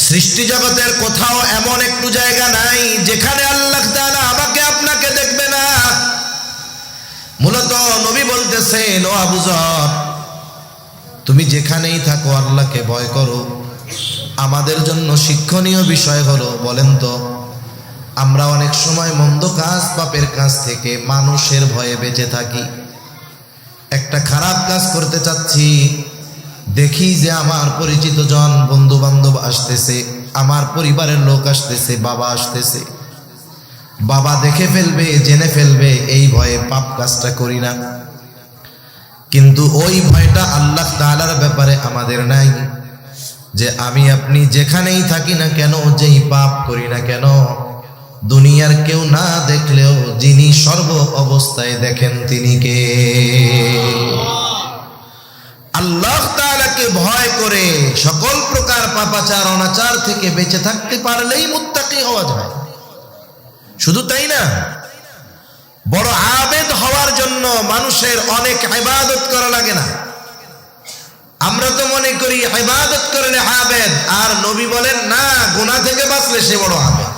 সৃষ্টি জগতের কোথাও এমন একটু জায়গা নাই যেখানে আল্লাহ তাআলা আমাকে আপনাকে দেখবে না। মূলত নবী বলতেছেন, ও আবু যর, তুমি যেখানেই থাকো আল্লাহকে ভয় করো। আমাদের জন্য শিক্ষণীয় বিষয় হলো, বলেন তো, আমরা অনেক সময় মন্দ কাজ পাপের কাজ থেকে মানুষের ভয়ে বেঁচে থাকি। একটা খারাপ কাজ করতে চাচ্ছি, দেখি যে আমার পরিচিত জন বন্ধু বান্ধব আসতেছে, আমার পরিবারের লোক আসতেছে, বাবা আসতেছে, বাবা দেখে ফেলবে, জেনে ফেলবে, এই ভয়ে পাপ কাজটা করি না। কিন্তু ওই ভয়টা আল্লাহ তাআলার ব্যাপারে আমাদের নাই, যে আমি আপনি যেখানেই থাকি না কেন, যেই পাপ করি না কেন, দুনিয়ার কেউ না দেখলেও যিনি সর্ব অবস্থায় দেখেন তিনি কে? আল্লাহ তাআলাকে ভয় করে সকল প্রকার পাপাচার অনাচার থেকে বেঁচে থাকতে পারলেই মুত্তাকি হওয়া যায়। শুধু তাই না, বড় আবেদ হওয়ার জন্য মানুষের অনেক ইবাদত করা লাগে না। আমরা তো মনে করি ইবাদত করলে আবেদ, আর নবী বলেন না, গুনাহ থেকে বাঁচলে সে বড় আবেদ।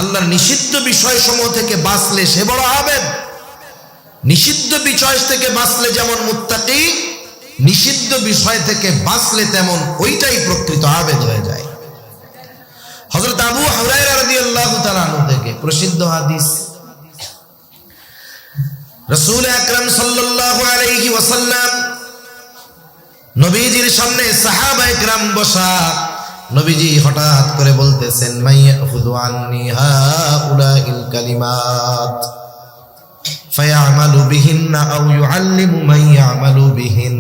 আল্লাহর নিষিদ্ধ বিষয়সমূহ থেকে বাঁচলে সে বড় আবেদ। নিষিদ্ধ বিষয় থেকে বাঁচলে যেমন মুত্তাকি, নিষিদ্ধ বিষয় থেকে বাঁচলে তেমন ওইটাই প্রকৃত আবেদ হয়ে যায়। হযরত আবু হুরায়রা রাদিয়াল্লাহু তাআলা আনহু থেকে প্রসিদ্ধ হাদিস, রাসূল আকরাম সাল্লাল্লাহু আলাইহি ওয়াসাল্লাম নবীজির সামনে সাহাবায়ে কেরাম বসা, নবীজি হঠাৎ করে বলতেছেন, মাইয়াখুযু আন্নি হাউলাইল কালিমাত ফায়ামালু বিহিন্না আও ইউআল্লিমু মান ইয়ামালু বিহিন।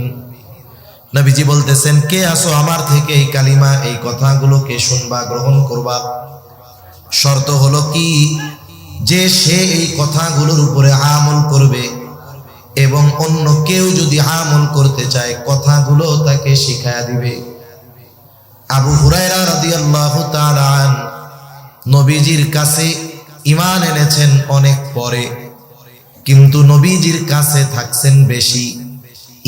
নবীজি বলতেছেন, কে আসো আমার থেকে এই কালিমা, এই কথাগুলোকে শুনবা, গ্রহণ করবা। শর্ত হলো কি, যে সে এই কথাগুলোর উপরে আমল করবে এবং অন্য কেউ যদি আমল করতে চায় কথাগুলো তাকে শিখায়া দিবে। আবু হুরায়রা রাদিয়াল্লাহু তাআলা নবীজির কাছে ঈমান এনেছেন অনেক পরে, কিন্তু নবীজির কাছে থাকছেন বেশি।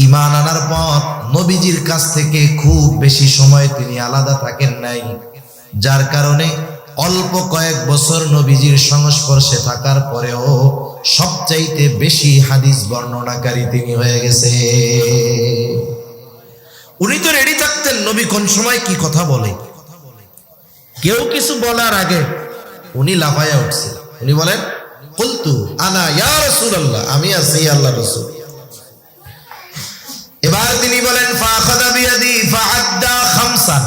ঈমান আনার পর নবীজির কাছ থেকে খুব বেশি সময় তিনি আলাদা থাকেন নাই, যার কারণে অল্প কয়েক বছর নবীজির সংস্পর্শে থাকার পরেও সবচাইতে বেশি হাদিস বর্ণনাকারী তিনি হয়ে গেছে। উনি তো রেডি থাকতেন নবী কোন সময় কি কথা বলে। কেউ কিছু বলার আগে উনি লাফায়া উঠছে, উনি বলেন, কুলতু আনা ইয়া রাসূলুল্লাহ, আমি আছি আল্লাহর রাসূল। এবার তিনি বলেন, ফাখাযা বিয়াদি ফাআদ্দা খামসান।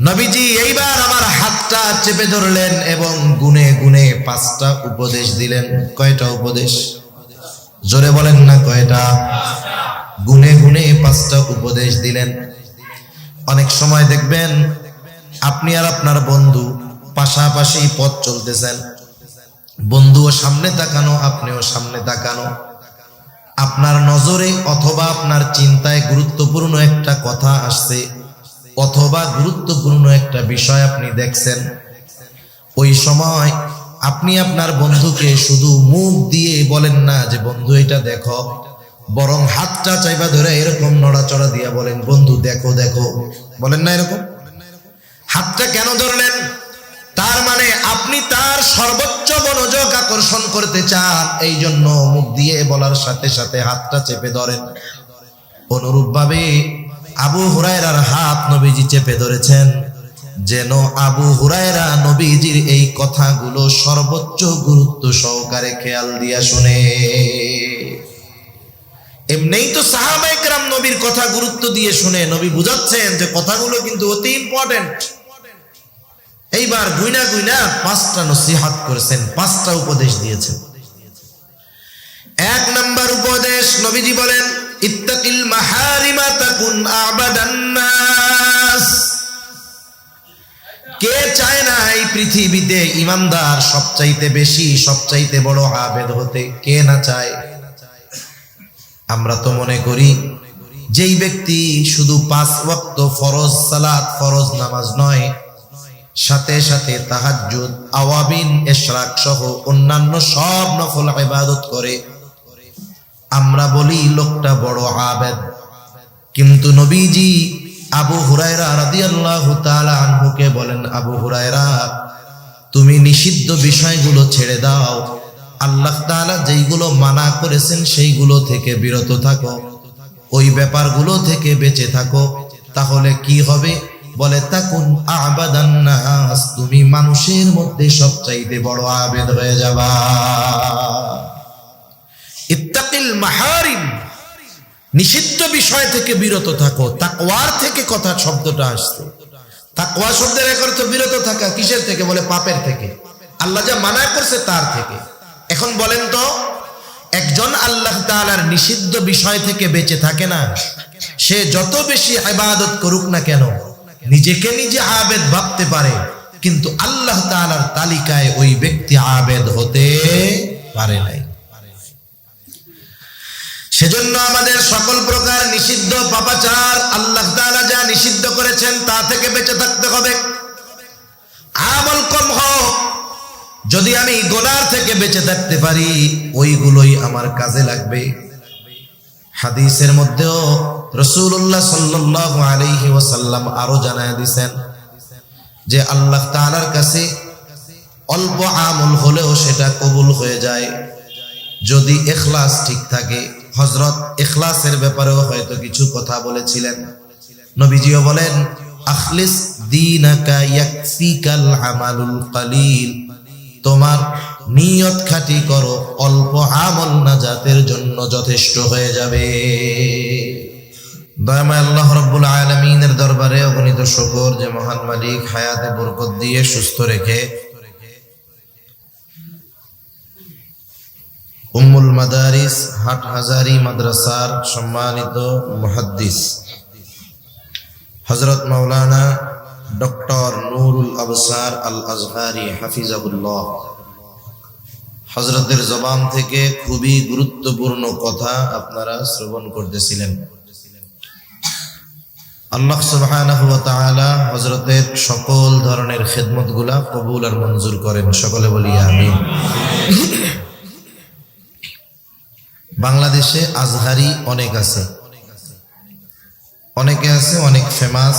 নবীজি এইবার আমার হাতটা চেপে ধরলেন এবং গুনে গুনে 5টা উপদেশ দিলেন। কয়টা উপদেশ? জোরে বলেন না, কয়টা? গুনে গুনে 5টা উপদেশ দিলেন। অনেক সময় দেখবেন আপনি আর আপনার বন্ধু পাশাপাশি পথ চলতেছেন, বন্ধুও সামনে তাকানো, আপনিও সামনে তাকানো, আপনার নজরে অথবা আপনার চিন্তায় গুরুত্বপূর্ণ একটা কথা আসছে অথবা গুরুত্বপূর্ণ একটা বিষয় আপনি দেখছেন। ওই সময় আপনি আপনার বন্ধুকে শুধু মুখ দিয়ে বলেন না যে বন্ধু এটা দেখো, বরং হাতটা চাইবা ধরে এরকম নড়াচড়া দিয়া বলেন, বন্ধু দেখো দেখো। বলেন না এরকম? হাতটা কেন ধরলেন? তার মানে আপনি তার সর্বোচ্চ মনোযোগ আকর্ষণ করতে চান, এই জন্য মুখ দিয়ে বলার সাথে সাথে হাতটা চেপে ধরেন। অনুরূপভাবে আবু হুরায়রার হাত নবীজি চেপে ধরেছেন, যেন আবু হুরায়রা নবীজির এই কথাগুলো সর্বোচ্চ গুরুত্ব সহকারে খেয়াল দিয়া শুনে। এমনিই তো সাহাবায়ে কেরাম নবীর কথা গুরুত্ব দিয়ে শুনে, নবী বুঝাচ্ছেন যে কথাগুলো কিন্তু অতি ইম্পর্টেন্ট। এইবার গুইনা গুইনা 5টা নসিহত করেছেন, 5টা উপদেশ দিয়েছেন। 1 নাম্বার উপদেশ, নবীজি বলেন, ইত্তাকিল মাহারিমা তাকুন আবাদান নাস। কে চায় না এই পৃথিবীতে ইমানদার সবচাইতে বেশি, সবচাইতে বড় আবেদ হতে? কে না চায়? আমরা তো মনে করি যেই ব্যক্তি শুধু 5 ওয়াক্ত ফরজ সালাত, ফরজ নামাজ নয়, সাথে সাথে তাহাজ্জুদ, আওয়াবিন, ইশরাক সহ অন্যান্য সব নফল ইবাদত করে, আমরা বলি লোকটা বড় আবেদ। কিন্তু নবীজি আবু হুরায়রা রাদিয়াল্লাহু তাআলা আনহুকে বলেন, আবু হুরায়রা, তুমি নিষিদ্ধ বিষয়গুলো ছেড়ে দাও, আল্লাহ তাআলা যেইগুলো মানা করেছেন সেইগুলো থেকে বিরত থাকো, ওই ব্যাপারগুলো থেকে বেঁচে থাকো, তাহলে কি হবে? বলে তাকুন আবাদান নাস, তুমি মানুষের মধ্যে সবচাইতে বড় আবেদ হয়ে যাবা। ইত্তাকিল মাহারিম, নিষিদ্ধ বিষয় থেকে বিরত থাকো। তাকওয়ার থেকে কথা শব্দটা আসছে। তাকওয়া শব্দের এক অর্থ বিরত থাকা। কিসের থেকে? বলে পাপের থেকে, আল্লাহ যা মানা করছে তার থেকে। এখন বলেন তো, একজন আল্লাহ তাআলার নিষিদ্ধ বিষয় থেকে বেঁচে থাকে না, সে যত বেশি ইবাদত করুক না কেন, নিজেকে নিজে আবেদ ভাবতে পারে, কিন্তু আল্লাহ তাআলার তালিকায় ওই ব্যক্তি আবেদ হতে পারে নাই। সেজন্য আমাদের সকল প্রকার নিষিদ্ধ পাপাচার, আল্লাহ তাআলা যা নিষিদ্ধ করেছেন তা থেকে বেঁচে থাকতে হবে। আমল কম হোক, যদি আমি গুনাহ থেকে বেঁচে থাকতে পারি, ওইগুলোই আমার কাজে লাগবে। হাদিসের মধ্যেও রাসূলুল্লাহ সাল্লাল্লাহু আলাইহি ওয়াসাল্লাম আরো জানায় দিয়েছেন যে আল্লাহ তাআলার কাছে অল্প আমল হলেও সেটা কবুল হয়ে যায় যদি ইখলাস ঠিক থাকে। হযরত ইখলাসের ব্যাপারেও হয়তো কিছু কথা বলেছিলেন। নবীজিও বলেন, আখলিস দীনাকা ইয়াকফিকাল আমালুল কালিল, তোমার নিয়ত খাঁটি করো, অল্প আমল নাজাতের জন্য যথেষ্ট হয়ে যাবে। দয়াময় আল্লাহ রাব্বুল আলামিনের দরবারে অগণিত শুকর যে মহান মালিক হায়াতে বরকত দিয়ে সুস্থ রেখে উম্মুল মাদারিস হাটহাজারী মাদ্রাসার সম্মানিত মুহাদ্দিস হযরত মাওলানা ডক্টর নুরুল আবসার আল আজহারি হাফিজাহুল্লাহ হযরতের জবান থেকে খুবই গুরুত্বপূর্ণ কথা আপনারা শ্রবণ করতেছিলেন। আল্লাহ সুবহানাহু ওয়া তাআলা হযরতের সকল ধরনের খিদমতগুলা কবুল আর মঞ্জুর করেন। সকলে বলি আমিন। বাংলাদেশে আজহারি অনেক আছে, অনেকে আছে অনেক ফেমাস,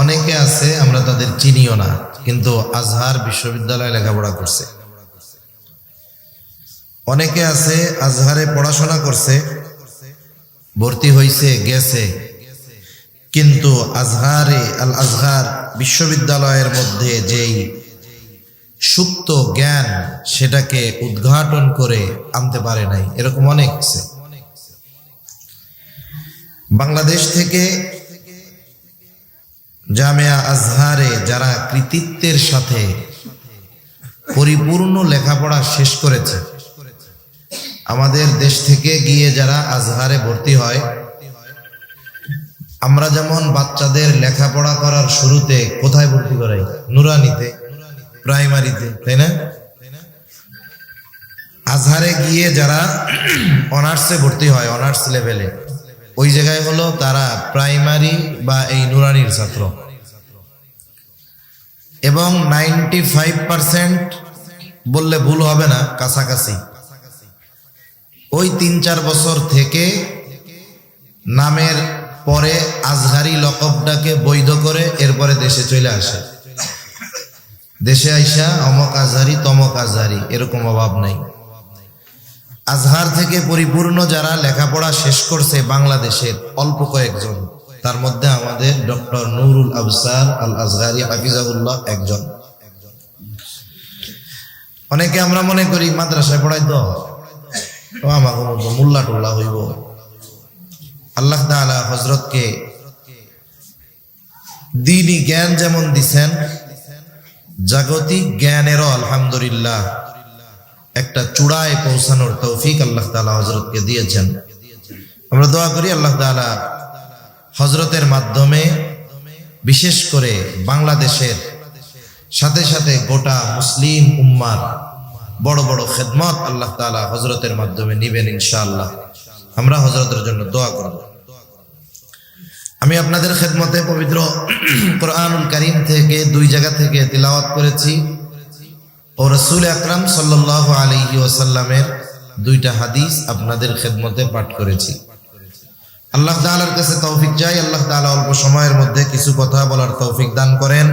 অনেকে আছে আমরা তাদের চিনিও না, কিন্তু আজহার বিশ্ববিদ্যালয়ে লেখাপড়া করছে। অনেকে আছে আজহারে পড়াশোনা করছে, ভর্তি হয়েছে, গেছে, কিন্তু আজহারে আল আজহার বিশ্ববিদ্যালয়ের মধ্যে যেই সুপ্ত জ্ঞান সেটাকে উদ্ঘাটন করে আনতে পারে নাই, এরকম অনেক আছে। বাংলাদেশ থেকে জামিয়া আজহারে যারা কৃতিত্বের সাথে পরিপূর্ণ লেখাপড়া শেষ করেছে, আমাদের দেশ থেকে গিয়ে যারা আজহারে ভর্তি হয়, আমরা যেমন বাচ্চাদের লেখাপড়া করার শুরুতে কোথায় ভর্তি করাই? নুরানিতে, প্রাইমারিতে, তাই না? আজহারে গিয়ে যারা অনার্সে ভর্তি হয়, অনার্স লেভেলে, ওই জায়গায় হলো তারা প্রাইমারি বা এই নুরানির ছাত্র। এবং 95% বললে ভুল হবে না, কাছাকাছি ওই 3-4 বছর থেকে নামের পরে আজহারি লকবটাকে বৈধ করে এরপরে দেশে চলে আসে। দেশে আইসা অমক আজহারি তমক আজহারি, এরকম অভাব নাই। আজহার থেকে পরিপূর্ণ যারা লেখাপড়া শেষ করছে বাংলাদেশের অল্প কয়েকজন, তার মধ্যে আমাদের ডক্টর নুরুল আবসার আল আজহারি হাফিজাহুল্লাহ একজন। অনেকে আমরা মনে করি মাদ্রাসায় পড়াই তো আমাকে মোল্লা টোল্লা হইব। আল্লাহ তাআলা হযরতকে দ্বীনি জ্ঞান যেমন দিছেন, জাগতিক জ্ঞানেরও আলহামদুলিল্লাহ একটা চূড়ায় পৌঁছানোর তৌফিক আল্লাহ তাআলা হযরতকে দিয়েছেন। আমরা দোয়া করি আল্লাহ তাআলা হযরতের মাধ্যমে বিশেষ করে বাংলাদেশের সাথে সাথে গোটা মুসলিম উম্মার বড় বড় খেদমত আল্লাহ তাআলা হযরতের মাধ্যমে নিবেন ইনশাআল্লাহ। আমরা হযরতের জন্য দোয়া করব। আমি আপনাদের খেদমতে পবিত্র কোরআনুল কারীম থেকে 2 জায়গা থেকে তিলাওয়াত করেছি ও রাসূল আকরাম সাল্লাল্লাহু আলাইহি ওয়াসাল্লামের 2টা হাদিস আপনাদের খেদমতে পাঠ করেছি। আল্লাহ তাআলার কাছে তৌফিক চাই, আল্লাহ তাআলা অল্প সময়ের মধ্যে কিছু কথা বলার তৌফিক দান করেন,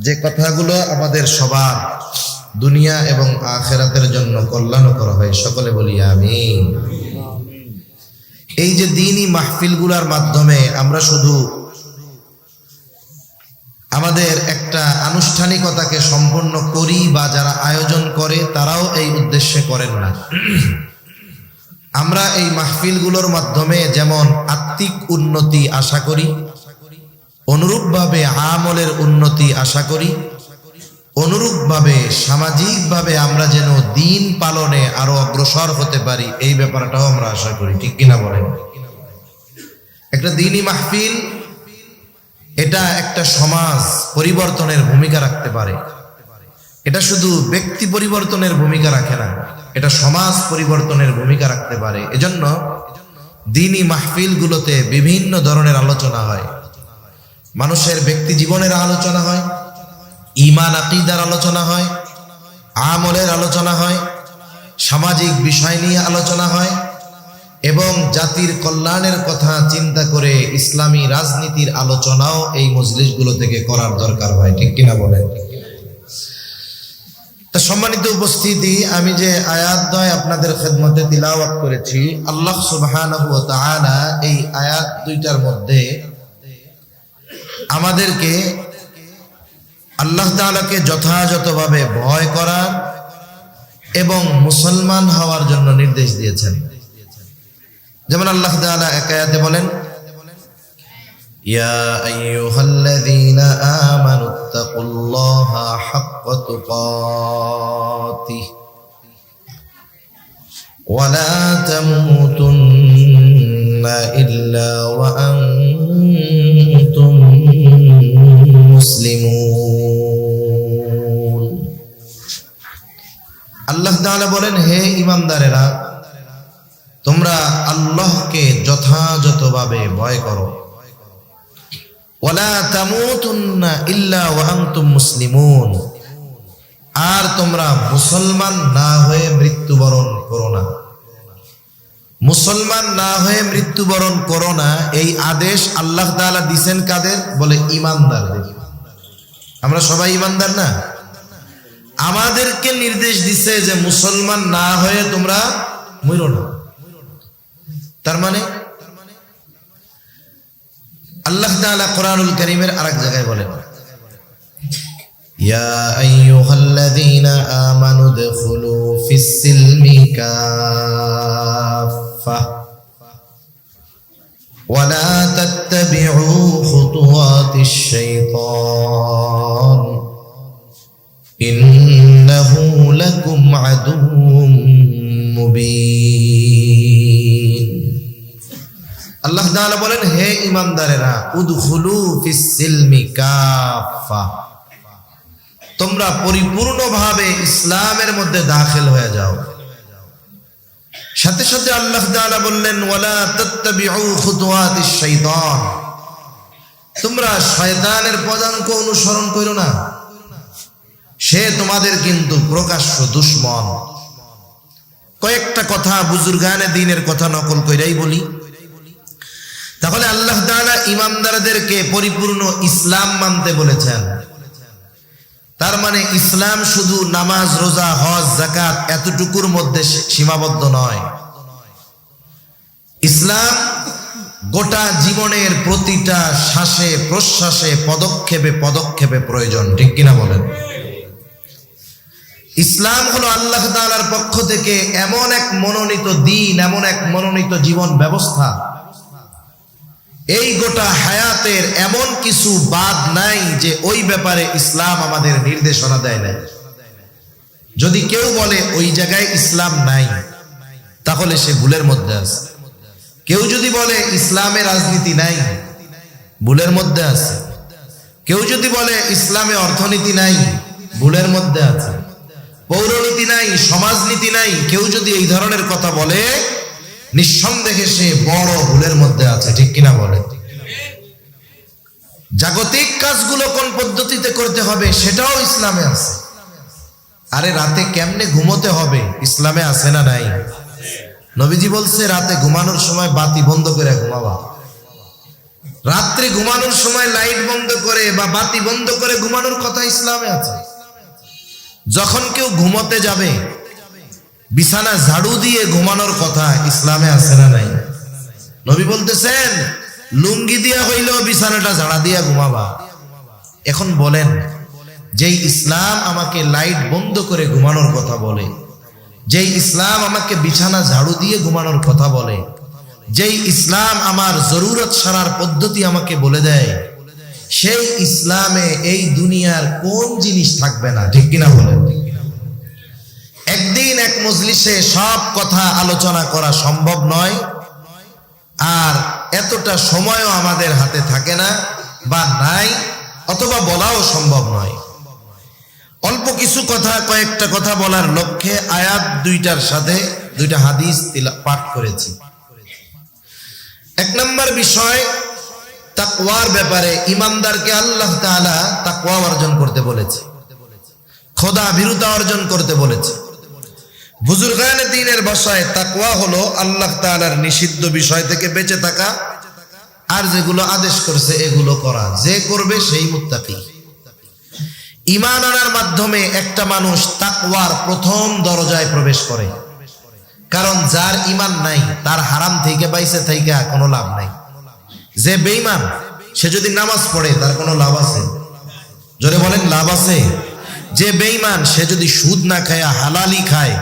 যে কথাগুলো আমাদের সবার দুনিয়া এবং আখিরাতের জন্য কল্যাণকর হয়। সকলে বলি আমিন। এই যে দ্বীনি মাহফিলগুলোর মাধ্যমে আমরা শুধু আমাদের একটা আনুষ্ঠানিকতাকে সম্পন্ন করি, বা যারা আয়োজন করে তারাও এই উদ্দেশ্যে করেন না। আমরা এই মাহফিলগুলোর মাধ্যমে যেমন আত্মিক উন্নতি আশা করি, অনুরূপভাবে আমলের উন্নতি আশা করি, অনুরূপভাবে সামাজিকভাবে আমরা যেন দিন পালনে আরো অগ্রসর হতে পারি, এই ব্যাপারটাও আমরা আশা করি। ঠিক কিনা বলেন? একটা দ্বীনি মাহফিল এটা একটা সমাজ পরিবর্তনের ভূমিকা রাখতে পারে। এটা শুধু ব্যক্তি পরিবর্তনের ভূমিকা রাখে না, এটা সমাজ পরিবর্তনের ভূমিকা রাখতে পারে। এজন্য দ্বীনি মাহফিলগুলোতে বিভিন্ন ধরনের আলোচনা হয়। মানুষের ব্যক্তি জীবনের আলোচনা হয়, ঈমান আকীদার আলোচনা হয়, আমলের আলোচনা হয়, সামাজিক বিষয় নিয়ে আলোচনা হয়, এবং জাতির কল্যাণের কথা চিন্তা করে ইসলামী রাজনীতির আলোচনাও এই মজলিসগুলো থেকে করার দরকার হয়। ঠিক কিনা বলেন? তা সম্মানিত উপস্থিতি, আমি যে আয়াতদ্বয় আপনাদের খেদমতে তিলাওয়াত করেছি, আল্লাহ সুবহানাহু ওয়া তাআলা এই আয়াত দুইটার মধ্যে আমাদেরকে আল্লাহ তাআলাকে যথাযথভাবে ভয় করার এবং মুসলমান হওয়ার জন্য নির্দেশ দিয়েছেন। যেমন আল্লাহ তাআলা এক আয়াতে বলেন, ইয়া আইয়ুহাল্লাযীনা আমানুত্তাকুল্লাহা হাক্কা তুকাতিহি ওয়া লা তামুতুন্না ইল্লা ওয়া আনতুম মুসলিমুন। আল্লাহ তাআলা বলেন, হে ঈমানদারেরা, তোমরা আল্লাহকে যথাযথভাবে ভয় করো। ওয়ালা তামুতুন্না ইল্লা ওয়া আনতুম মুসলিমুন, আর তোমরা মুসলমান না হয়ে মৃত্যুবরণ করো না। মুসলমান না হয়ে মৃত্যুবরণ করো না, এই আদেশ আল্লাহ তাআলা দিবেন কাদের? বলে ঈমানদারদের। আমরা সবাই ঈমানদার না? আমাদেরকে নির্দেশ দিছে যে মুসলমান না হয়ে তোমরা মরো না। তার মানে আল্লাহ তাআলা কোরআনুল কারীমের আরেক জায়গায় বলেন, ইয়া আইয়ুহাল্লাযীনা আমানু দুখুলু ফিস-সিলমি কাফা ওয়া লা তাত্তাবিউ খুতুওয়াতিশ শাইতান ইন্নাহু লাকুম আদুউম মুবিন। আল্লাহ তাআলা বলেন, হে ঈমানদারেরা, উদখুলু ফিস-সিলমি কাফা, তোমরা পরিপূর্ণভাবে ইসলামের মধ্যে দাখিল হয়ে যাও। সাথে সাথে আল্লাহ তাআলা বললেন, ওয়ালা তাত্তাবিউ খুতুওয়াতিশ শাইতান, তোমরা শয়তানের পদাঙ্ক অনুসরণ করো না, সে তোমাদের কিন্তু প্রকাশ্য দুশমন। কয়েকটা কথা বুজুর্গানে দ্বীনের কথা নকল কইরাই বলি। তাহলে আল্লাহ তাআলা ঈমানদারদেরকে পরিপূর্ণ ইসলাম মানতে বলেছেন। তার মানে ইসলাম শুধু নামাজ, রোজা, হজ, যাকাত এতটুকুর মধ্যে সীমাবদ্ধ নয়। ইসলাম গোটা জীবনের প্রতিটা শ্বাসে প্রশ্বাসে পদক্ষেপে পদক্ষেপে প্রয়োজন। ঠিক কিনা বলেন? ইসলাম হলো আল্লাহ তাআলার পক্ষ থেকে এমন এক মনোনীত দ্বীন, এমন এক মনোনীত জীবন ব্যবস্থা, এই গোটা হায়াতের এমন কিছু বাদ নাই যে ওই ব্যাপারে ইসলাম আমাদের নির্দেশনা দেয় না। যদি কেউ বলে ওই জায়গায় ইসলাম নাই, তাহলে সে ভুলের মধ্যে আছে। কেউ যদি বলে ইসলামে রাজনীতি নাই, ভুলের মধ্যে আছে। কেউ যদি বলে ইসলামে অর্থনীতি নাই, ভুলের মধ্যে আছে। পৌরনীতি নাই, সমাজনীতি নাই, কেউ যদি এই ধরনের কথা বলে, নিঃসন্দেহে সে বড় ভুলের মধ্যে আছে। ঠিক কিনা বলে? জাগতিক কাজগুলো কোন পদ্ধতিতে করতে হবে সেটাও ইসলামে আছে। আরে রাতে কেমনে ঘুমোতে হবে ইসলামে আছে না নাই? নবীজি বলছে রাতে ঘুমানোর সময় বাতি বন্ধ করে ঘুমাবা। রাত্রে ঘুমানোর সময় লাইট বন্ধ করে বা বাতি বন্ধ করে ঘুমানোর কথা ইসলামে আছে। যখন কেউ ঘুমোতে যাবে বিছানা ঝাড়ু দিয়ে ঘুমানোর কথা ইসলামে আছে না নাই? নবী বলতেছেন লুঙ্গি দিয়া হইলেও বিছানাটা ঝাড়া দিয়া ঘুমাবা। এখন বলেন, যেই ইসলাম আমাকে লাইট বন্ধ করে ঘুমানোর কথা বলে, যেই ইসলাম আমাকে বিছানা ঝাড়ু দিয়ে ঘুমানোর কথা বলে, যেই ইসলাম আমার জরুরত সারার পদ্ধতি আমাকে বলে দেয়, সেই ইসলামে এই দুনিয়ার কোন জিনিস থাকবে না? ঠিক কিনা বলেন? একদিন এক মজলিসে সব কথা আলোচনা করা সম্ভব নয়, আর এতটা সময়ও আমাদের হাতে থাকে না বা নাই, অথবা বলাও সম্ভব নয়। অল্প কিছু কথা, কয়েকটা কথা বলার লক্ষ্যে আয়াত দুইটার সাথে দুইটা হাদিস পাঠ করেছি। এক নম্বর বিষয়, তাকওয়ার ব্যাপারে ইমানদারকে আল্লাহ তাআলা তাকওয়া অর্জন করতে বলেছে, খোদা ভীরুতা অর্জন করতে বলেছে। বুজুর্গানে দ্বীনের ভাষায় তাকওয়া হলো আল্লাহ তাআলার নিষিদ্ধ বিষয় থেকে বেঁচে থাকা, আর যেগুলো আদেশ করছে এগুলো করা। যে করবে সেই মুত্তাকি। ঈমান আনার মাধ্যমে একটা মানুষ তাকওয়ার প্রথম দরজায় প্রবেশ করে, কারণ যার ঈমান নাই তার হারাম থেকে বাইসে থেকে কোনো লাভ নাই। যে বেঈমান সে যদি নামাজ পড়ে তার কোনো লাভ আছে? জোরে বলেন, লাভ আছে? যে বেঈমান সে যদি সুদ না খায় হালালি খায়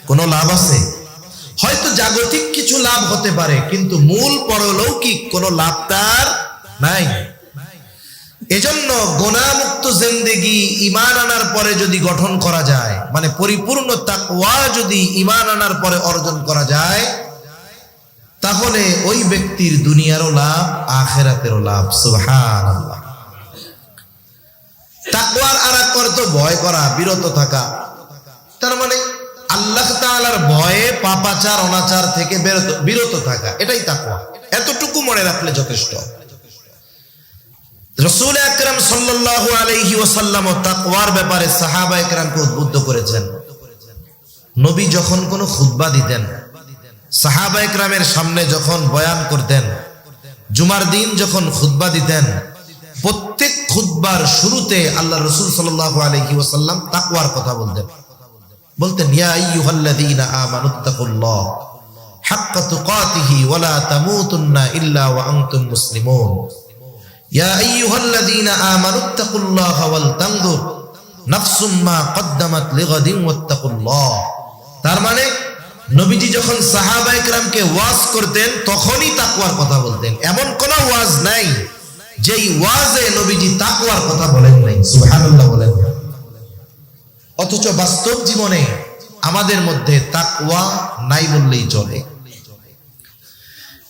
কোনো লাভ আছে? হয়তো জাগতিক কিছু লাভ হতে পারে, কিন্তু মূল পরলৌকিক কোনো লাভ তার নাই। এজন্য গুনাহমুক্ত জিন্দেগি ঈমান আনার পরে যদি গঠন করা যায়, মানে পরিপূর্ণ তাকওয়া যদি ঈমান আনার পরে অর্জন করা যায়, তাহলে ওই ব্যক্তির দুনিয়ারও লাভ, আখিরাতেরও লাভ। সুবহানাল্লাহ। তাকওয়ার আরেক অর্থ ভয় করা, বিরত থাকা। তার মানে আল্লাহ তাআলার ভয়ে পাপাচার অনাচার থেকে বিরত থাকা, এটাই তাকওয়া। এতটুকু মনে রাখলে যথেষ্ট। রাসূল আকরাম সাল্লাল্লাহু আলাইহি ওয়াসাল্লাম তাকওয়ার ব্যাপারে সাহাবা একরামকে উদ্বুদ্ধ করেছেন। নবী যখন কোনো খুতবা দিতেন, সাহাবা একরামের সামনে যখন বয়ান করতেন, জুমার দিন যখন খুতবা দিতেন, প্রত্যেক খুতবার শুরুতে আল্লাহ রাসূল সাল্লাল্লাহু আলাইহি ওয়াসাল্লাম তাকওয়ার কথা বলতেন। ইয়া আইয়ুহাল্লাযীনা আমানুত্তাকুল্লাহ হাক্কা তুকাতিহি ওয়া লা তামুতুন্না ইল্লা ওয়া আনতুম মুসলিমুন। ইয়া আইয়ুহাল্লাযীনা আমানুত্তাকুল্লাহ ওয়াল তানজুর নাফসুম মা কদ্দামাত লিগাদিন ওয়াত্তাকুল্লাহ। তার মানে নবীজি যখন সাহাবায়ে কেরামকে ওয়াজ করতেন তখনই তাকওয়ার কথা বলতেন। এমন কোন ওয়াজ নাই যেই ওয়াজে নবীজি তাকওয়ার কথা বলেন নাই। সুবহানাল্লাহ বলেন। অথচ বাস্তব জীবনে আমাদের মধ্যে তাকওয়া নাই বললেই চলে।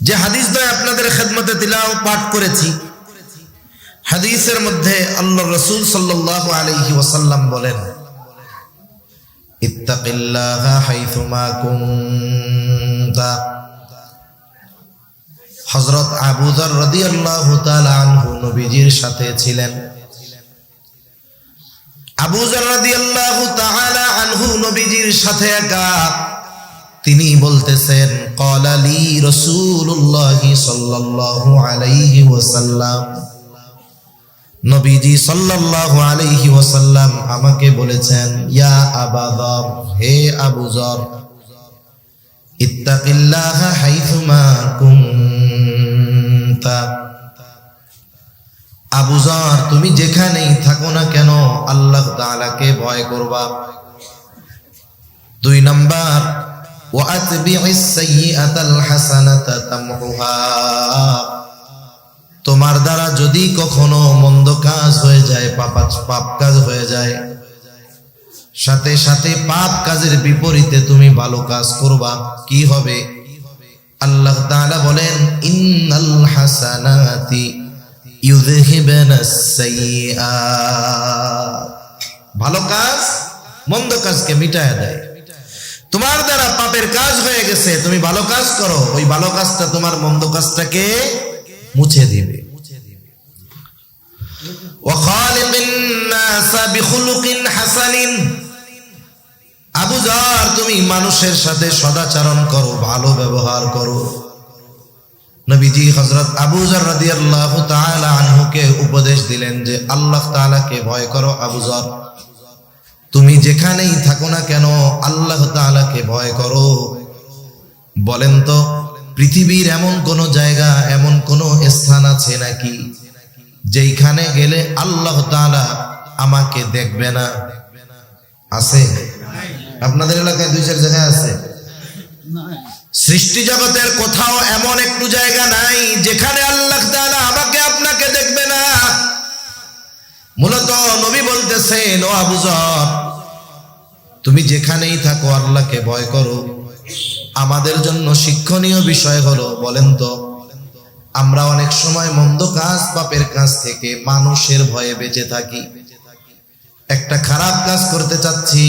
যে হাদিস দ্বয় আপনাদের খেদমতে তিলাওয়াত পাঠ করেছি, হাদিসের মধ্যে আল্লাহর রাসূল সাল্লাল্লাহু আলাইহি ওয়াসাল্লাম বলেন, ইত্তাকিল্লাহা হাইথুমা কুনতা। হযরত আবু যর রাদিয়াল্লাহু তাআলা আনহু নবীজির সাথে ছিলেন। আবু যর রাদিয়াল্লাহু তাআলা আনহু নবীজির সাথে একা। তিনি বলতেছেন, ক্বালা লি রাসূলুল্লাহ সাল্লাল্লাহু আলাইহি ওয়াসাল্লাম, নবীজি সাল্লাল্লাহু আলাইহি ওয়াসাল্লাম আমাকে বলেছেন, ইয়া আবা যর, হে আবু যর, ইত্তাকিল্লাহা হাইথুমা কুনতা। আবু যর, তুমি যেখানেই থাকো না কেন আল্লাহ তাআলাকে ভয় করবা। 2 নাম্বার, ওয়া আতবি'is সাইয়্যাতাল হাসানাতা তামহুহা। তোমার দ্বারা যদি কখনো মন্দ কাজ হয়ে যায়, পাপ কাজ হয়ে যায়, সাথে সাথে পাপ কাজের বিপরীতে তুমি ভালো কাজ করবা। কি হবে? আল্লাহ তাআলা বলেন, ইন্নাল হাসানাতি ইউযহিবুনাস সাইয়্যাত। ভালো কাজ মন্দ কাজকে মিটায় দেয়। তোমার দ্বারা পাপের কাজ হয়ে গেছে, তুমি ভালো কাজ করো, ওই ভালো কাজটা তোমার মন্দ কাজটাকে মুছে দিবে। ওয়া খালিকিন নাস বিখুলুকিন হাসানিন। আবু যর, তুমি মানুষের সাথে সদাচরণ করো, ভালো ব্যবহার করো। নবীজি হযরত আবু যর রাদিয়াল্লাহু তাআলা আনহুকে উপদেশ দিলেন যে আল্লাহ তাআলাকে ভয় করো। আবু যর, তুমি যেখানেই থাকো না কেন আল্লাহ তাআলাকে ভয় করো। বলেন তো, পৃথিবীর এমন কোন জায়গা, এমন কোন স্থান আছে নাকি যেখানে গেলে আল্লাহ তাআলা আমাকে দেখবে না? আছে? আপনাদের এলাকায় 2-4 জায়গায় আছে? সৃষ্টি জগতের কোথাও এমন একটু জায়গা নাই যেখানে আল্লাহ তাআলা আমাকে আপনাকে দেখবে না। মূলত নবী বলতেছেন, ও আবু যর, তুমি যেখানেই থাকো আল্লাহকে ভয় করো। আমাদের জন্য শিক্ষণীয় বিষয় হলো, বলেন তো, আমরা অনেক সময় মন্দ কাজ, পাপের কাজ থেকে মানুষের ভয়ে বেঁচে থাকি। একটা খারাপ কাজ করতে চাচ্ছি,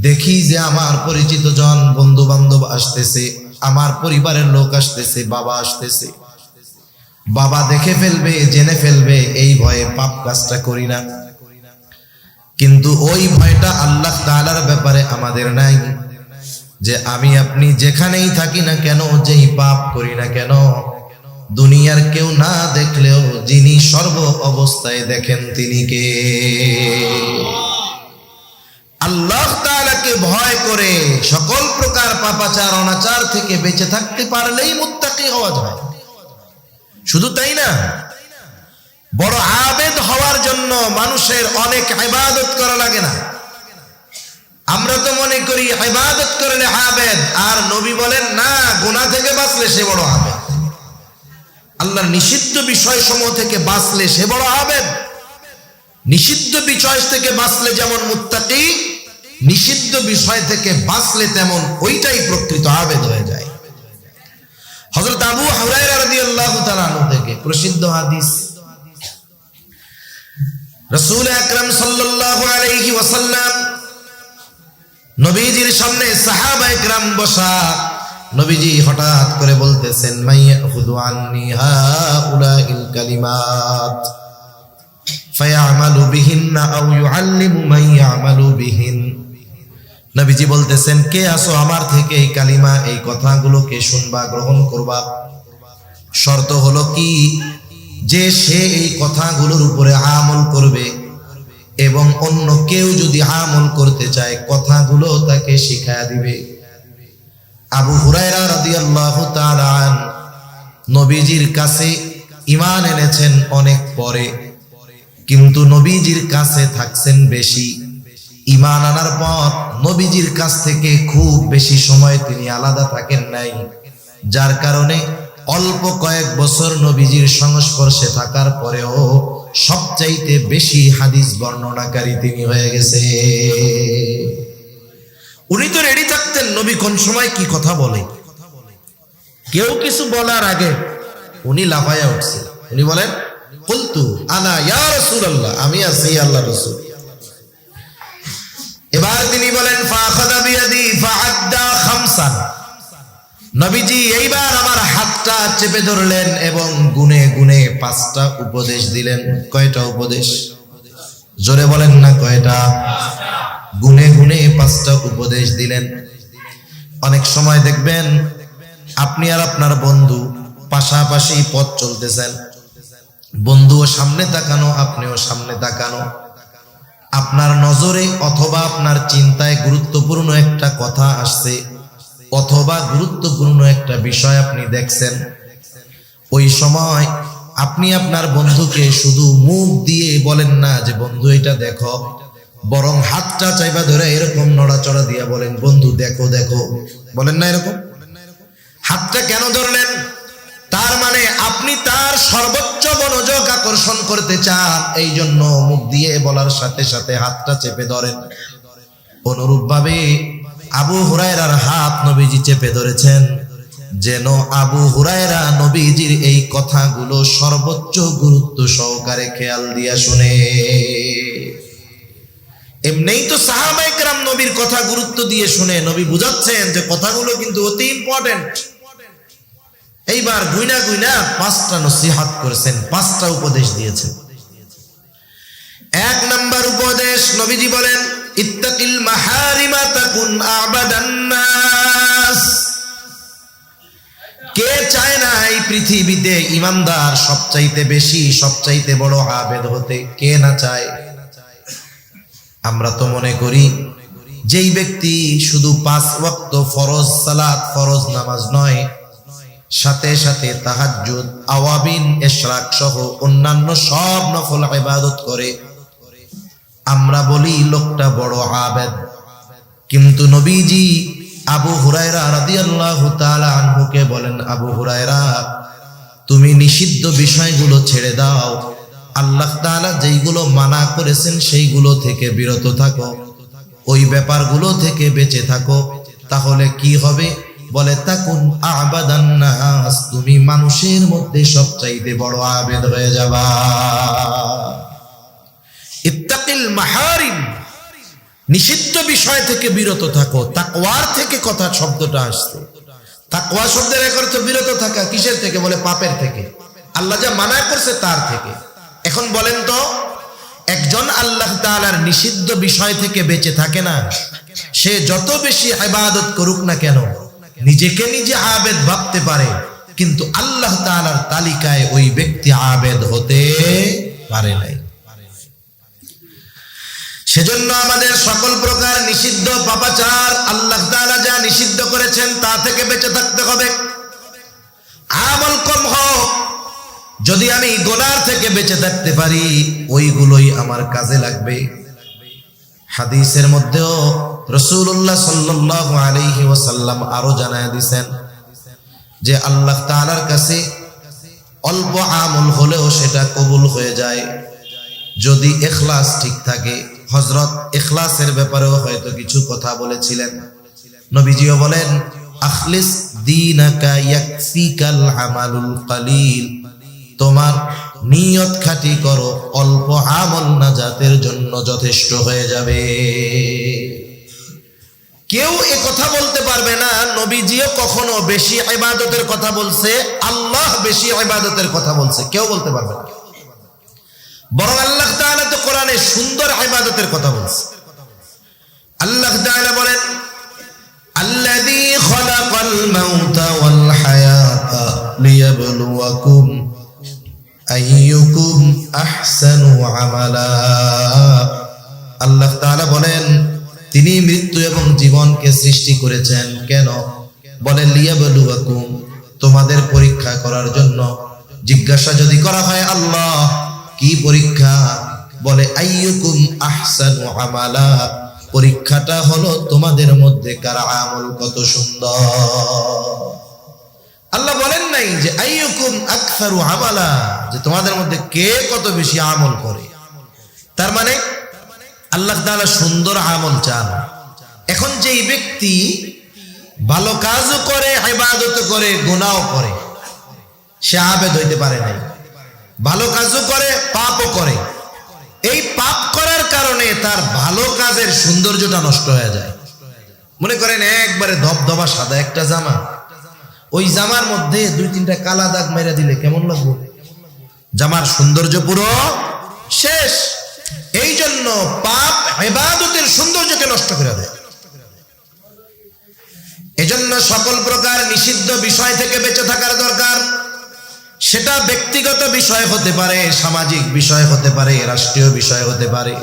দেখি যে আমার পরিচিত জন, বন্ধু বান্ধব আসতেছে, আমার পরিবারের লোক আসতেছে, বাবা আসতেছে, বাবা দেখে ফেলবে, জেনে ফেলবে, এই ভয়ে পাপ কাজটা করি না। কিন্তু ওই ভয়টা আল্লাহ তাআলার ব্যাপারে আমাদের নাই, যে আমি আপনি যেখানেই থাকি না কেন, যেই পাপ করি না কেন, দুনিয়ার কেউ না দেখলেও যিনি সর্ব অবস্থায় দেখেন তিনি কে? আল্লাহ তাআলাকে ভয় করে সকল প্রকার পাপাচার অনাচার থেকে বেঁচে থাকতে পারলেই মুত্তাকি হওয়া যায়। শুধু তাই না, বড় আবেদ হওয়ার জন্য মানুষের অনেক ইবাদত করা লাগে না। আমরা তো মনে করি ইবাদত করলে আবেদ, আর নবী বলেন না, গুনাহ থেকে বাঁচলে সে বড় আবেদ। আল্লাহর নিষিদ্ধ বিষয়সমূহ থেকে বাঁচলে সে বড় আবেদ। নিষিদ্ধ বিষয় থেকে বাঁচলে যেমন মুত্তাকি, নিষিদ্ধ বিষয় থেকে বাঁচলে তেমন ওইটাই প্রকৃত আবেদ হয়ে যায়। হযরত আবু হুরায়রা রাদিয়াল্লাহু তাআলা আনহু থেকে প্রসিদ্ধ হাদিস, রাসূল আকরাম সাল্লাল্লাহু আলাইহি ওয়াসাল্লাম নবীজির সামনে সাহাবায়ে কেরাম বসা, নবীজি হঠাৎ করে বলতেছেন, মাইয়াখুযু আন্নি হাউলাইল কালিমাত ফায়ামালু বিহিন্না আও ইউআল্লিমু মান ইয়ামালু বিহিন। নবীজি বলতেছেন, কে আসো আমার থেকে এই কালিমা, এই কথাগুলোকে শুনবা, গ্রহণ করবা। শর্ত হলো কি, যে সে এই কথাগুলোর উপরে আমল করবে এবং অন্য কেউ যদি আমল করতে চায় কথাগুলো তাকে শিখায়া দিবে। আবু হুরায়রা রাদিয়াল্লাহু তাআলা আনহু নবীজির কাছে ঈমান এনেছেন অনেক পরে, কিন্তু নবীজির কাছে থাকছেন বেশি। ঈমান আনার পর নবীজির কাছ থেকে খুব বেশি সময় তিনি আলাদা থাকেন নাই, যার কারণে অল্প কয়েক বছর নবীজির সংস্পর্শে থাকার পরেও সবচাইতে বেশি হাদিস বর্ণনাকারী তিনি হয়ে গেছে। উনি তো রেডি থাকতেন নবী কোন সময় কি কথা বলে। কেউ কিছু বলার আগে উনি লাফায়া উঠছে, উনি বলেন, কুলতু আনা ইয়া রাসূলুল্লাহ, আমি আছি আল্লাহর রাসূল। এবার তিনি বলেন, ফাখাযা বিয়াদি ফাআদ্দা খামসান। নবীজি এইবার আমার হাতটা চেপে ধরলেন এবং গুনে গুনে 5টা উপদেশ দিলেন। কয়টা উপদেশ? জোরে বলেন না, কয়টা? গুনে গুনে 5টা উপদেশ দিলেন। অনেক সময় দেখবেন আপনি আর আপনার বন্ধু পাশাপাশি পথ চলতেছেন, বন্ধুও সামনে তাকানো, আপনিও সামনে তাকানো, আপনার নজরে অথবা আপনার চিন্তায় গুরুত্বপূর্ণ একটা কথা আসছে অথবা গুরুত্বপূর্ণ একটা বিষয় আপনি দেখছেন। ওই সময় আপনি আপনার বন্ধুকে শুধু মুখ দিয়ে বলেন না যে বন্ধু এটা দেখো, বরং হাতটা চাইবা ধরে এরকম নড়াচড়া দিয়ে বলেন, বন্ধু দেখো দেখো। বলেন না এরকম? হাতটা কেন ধরলেন? তার মানে আপনি তার সর্বোচ্চ মনোযোগ আকর্ষণ করতে চান, এই জন্য মুখ দিয়ে বলার সাথে সাথে হাতটা চেপে ধরেন। অনুরূপ ভাবে আবু হুরায়রার হাত নবীজি চেপে ধরেছেন, যেন আবু হুরায়রা নবীজির এই কথাগুলো সর্বোচ্চ গুরুত্ব সহকারে খেয়াল দিয়া শুনে। এমনিই তো সাহাবায়ে কেরাম নবীর কথা গুরুত্ব দিয়ে শুনে, নবী বুঝাচ্ছেন যে কথাগুলো কিন্তু অতি ইম্পর্টেন্ট। এইবার গুইনা গুইনা 5টা নসিহত করেছেন, 5টা উপদেশ দিয়েছেন। 1 নাম্বার উপদেশ, নবীজি বলেন, ইত্তাকিল মাহারিমা তাকুন আবাদান নাস। কে চায় না এই পৃথিবীতে ইমানদার সবচাইতে বেশি সবচাইতে বড় আবেদ হতে? কে না চায়? আমরা তো মনে করি যেই ব্যক্তি শুধু 5 ওয়াক্ত ফরজ সালাত, ফরজ নামাজ নয়, সাথে সাথে তাহাজ্জুদ, আওয়াবিন, ইশরাক সহ অন্যান্য সব নফল ইবাদত করে, আমরা বলি লোকটা বড় আবেদ। কিন্তু নবীজি আবু হুরায়রা রাদিয়াল্লাহু তাআলা আনহুকে বলেন, আবু হুরায়রা, তুমি নিষিদ্ধ বিষয়গুলো ছেড়ে দাও, আল্লাহ তাআলা যেইগুলো মানা করেছেন সেইগুলো থেকে বিরত থাকো, ওই ব্যাপারগুলো থেকে বেঁচে থাকো, তাহলে কি হবে? বলে তাকুন আবাদান নাস, তুমি মানুষের মধ্যে সবচাইতে বড় আবেদ হয়ে যাবা। ইত্তাকিল মাহারিম, নিষিদ্ধ বিষয় থেকে বিরত থাকো। তাকওয়ার থেকে কথা শব্দটা আসছে। তাকওয়া শব্দের এক অর্থ বিরত থাকা। কিসের থেকে? বলে পাপের থেকে, আল্লাহ যা মানা করছে তার থেকে। এখন বলেন তো, একজন আল্লাহ তাআলার নিষিদ্ধ বিষয় থেকে বেঁচে থাকে না, সে যত বেশি ইবাদত করুক না কেন, নিজেকে নিজে আবেদ ভাবতে পারে, কিন্তু আল্লাহ তাআলার তালিকায় ওই ব্যক্তি আবেদ হতে পারে নাই। সেজন্য আমাদের সকল প্রকার নিষিদ্ধ পাপাচার, আল্লাহ তাআলা যা নিষিদ্ধ করেছেন তা থেকে বেঁচে থাকতে হবে। আমল কম হোক, যদি আমি গুনাহ থেকে বেঁচে থাকতে পারি, ওইগুলোই আমার কাজে লাগবে। হাদিসের মধ্যেও রাসূলুল্লাহ সাল্লাল্লাহু আলাইহি ওয়াসাল্লাম আরো জানায় দিয়েছেন যে আল্লাহ তাআলার কাছে অল্প আমল হলেও সেটা কবুল হয়ে যায় যদি ইখলাস ঠিক থাকে। হযরত ইখলাসের ব্যাপারেও হয়তো কিছু কথা বলেছিলেন। নবীজিও বলেন, আখলিস দীনাকা ইয়াকফিকাল আমালুল কালিল, তোমার নিয়ত খাঁটি করো, অল্প আমল নাজাতের জন্য যথেষ্ট হয়ে যাবে। কেউ এ কথা বলতে পারবে না নবীজিও কখনো বেশি ইবাদতের কথা বলছে, আল্লাহ বেশি ইবাদতের কথা বলছে, কেউ বলতে পারবে না। বরং আল্লাহ তাআলা তো কোরআনে সুন্দর ইবাদতের কথা বলছে। আল্লাহ তাআলা বলেন, আল্লাযী খালাকাল মাউতা ওয়াল হায়াতা লিয়াবলুয়াকুম আইয়ুকুম আহসানু আমালা। আল্লাহ তাআলা বলেন, তিনি মৃত্যু এবং জীবনকে সৃষ্টি করেছেন কেন? বলে লিয়াবলুয়াকুম, তোমাদের পরীক্ষা করার জন্য। জিজ্ঞাসা যদি করা হয় আল্লাহ কি পরীক্ষা? বলে আইয়ুকুম আহসানু আমালা, পরীক্ষাটা হলো তোমাদের মধ্যে কার আমল কত সুন্দর। আল্লাহ বলেন নাই যে আইয়ুকুম আকসারু আমালা, যে তোমাদের মধ্যে কে কত বেশি আমল করে। তার মানে আল্লাহ তাআলা সুন্দর আমল চান। এখন যেই ব্যক্তি ভালো কাজও করে, ইবাদত করে, গুনাহও করে, সে আবেদ হইতে পারে নাই। ভালো কাজও করে, পাপও করে, এই পাপ করার কারণে তার ভালো কাজের সৌন্দর্যটা নষ্ট হয়ে যায়। মনে করেন একবারে ধবধবা সাদা একটা জামা, ওই জামার মধ্যে 2-3টা কালা দাগ মেরে দিলে কেমন লাগবে? জামার সৌন্দর্য পুরো শেষ। এই জন্য পাপ ইবাদতের সৌন্দর্যকে নষ্ট করে দেয়। এজন্য সকল প্রকার নিষিদ্ধ বিষয় থেকে বেঁচে থাকার দরকার। সেটা ব্যক্তিগত বিষয় হতে পারে, সামাজিক বিষয় হতে পারে, রাষ্ট্রীয় বিষয় হতে পারে।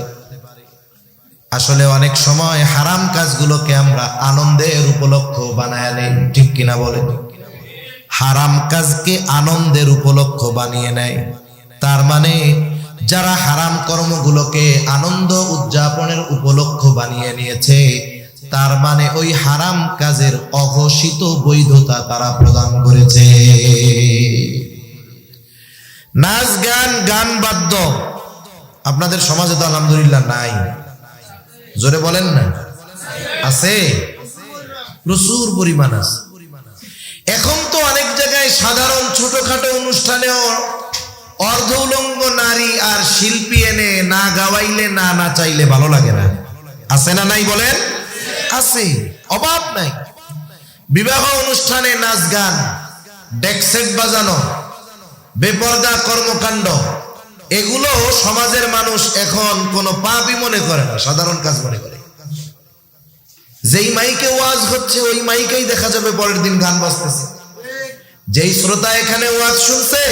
আসলে অনেক সময় হারাম কাজগুলোকে আমরা আনন্দের উপলক্ষ বানায় নেই, ঠিক কিনা বলেন? হারাম কাজকে আনন্দের উপলক্ষ বানিয়ে নেয়। তার মানে যারা হারাম কর্মগুলোকে আনন্দ উদযাপনের উপলক্ষ বানিয়ে নিয়েছে, তার মানে ওই হারাম কাজের অঘোষিত বৈধতা তারা প্রদান করেছে। নাচ গান, গান বাদ্য আপনাদের সমাজে তো আলহামদুলিল্লাহ নাই, জোরে বলেন না? আছে, প্রচুর পরিমাণ আছে। এখন তো অনেক জায়গায় সাধারণ ছোটখাটো অনুষ্ঠানেও অর্ধ উলঙ্গ নারী আর শিল্পী এনে না গাওয়াইলে না নাচাইলে ভালো লাগে না। আছে না নাই বলেন? আছে, অভাব নাই। বিবাহ অনুষ্ঠানে নাচ গান, ডেক সেট বাজানো, বেপরদা কর্মকাণ্ড, এগুলো সমাজের মানুষ এখন কোনো পাপই মনে করে না, সাধারণ কাজ মনে করে। যেই মাইকে ওয়াজ হচ্ছে ওই মাইকেই দেখা যাবে পরের দিন গান বাজতেছে। যেই শ্রোতা এখানে ওয়াজ শুনছে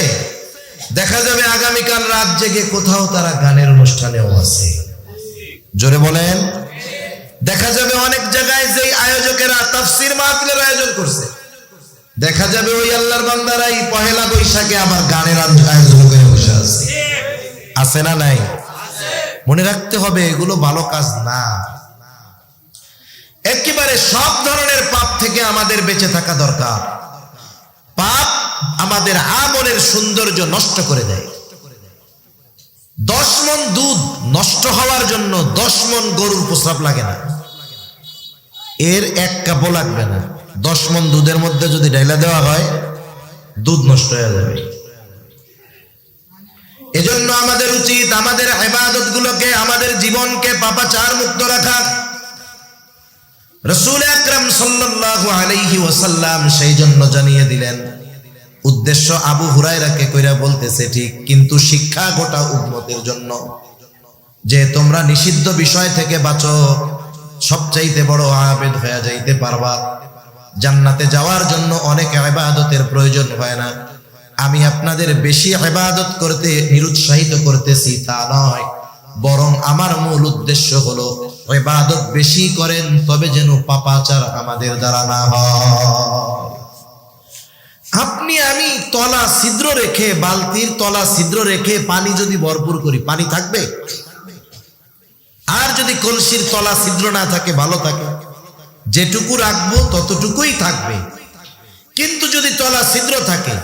দেখা যাবে আগামীকাল রাত জেগে কোথাও তারা গানের অনুষ্ঠানেও আছে। জোরে বলেন। দেখা যাবে অনেক জায়গায় যেই আয়োজকেরা তাফসীর মাহফিলের আয়োজন করছে দেখা যাবে ওই আল্লাহর বান্দারাই পহেলা বৈশাখে আবার গানের আয়োজন করে বসে আছে। আছে না নাই? মনে রাখতে হবে এগুলো ভালো কাজ না। একেবারে সব ধরনের পাপ থেকে আমাদের বেঁচে থাকা দরকার। পাপ আমাদের আমলের সৌন্দর্য নষ্ট করে দেয়। 10 মণ দুধ নষ্ট হওয়ার জন্য 10 মণ গরুর প্রস্রাব লাগে না, এর 1 কাপও লাগবে না। 10 মণ দুধের মধ্যে যদি ঢাইলা দেওয়া হয় দুধ নষ্ট হয়ে যাবে। এজন্য আমাদের উচিত আমাদের ইবাদত গুলোকে, আমাদের জীবনকে পাপাচার মুক্ত রাখা। রাসূল আকরাম সাল্লাল্লাহু আলাইহি ওয়াসাল্লাম সেই জন্য জানিয়ে দিলেন। উদ্দেশ্য আবু হুরায়রাকে কইরা বলতেছে ঠিক, কিন্তু শিক্ষা গোটা উম্মতের জন্য, যে তোমরা নিষিদ্ধ বিষয় থেকে বাঁচো। সবচাইতে বড় আবেদ হয়ে যাইতে পারবা। জান্নাতে যাওয়ার জন্য অনেক ইবাদতের প্রয়োজন হয় না। আমি আপনাদের বেশি ইবাদত করতে নিরুৎসাহিত করতেছি তা নয়, বরং আমার মূল উদ্দেশ্য হলো ইবাদত বেশি করেন, তবে যেন পাপাচার আমাদের দ্বারা না হয়। আপনি আমি তলা ছিদ্র রেখে, বালতির তলা ছিদ্র রেখে পানি যদি ভরপুর করি, পানি থাকবে? আর যদি কলসির তলা ছিদ্র না থাকে, ভালো থাকে, যেটুকু রাখবো ততটুকুই থাকবে। কিন্তু যদি তলা ছিদ্র থাকে,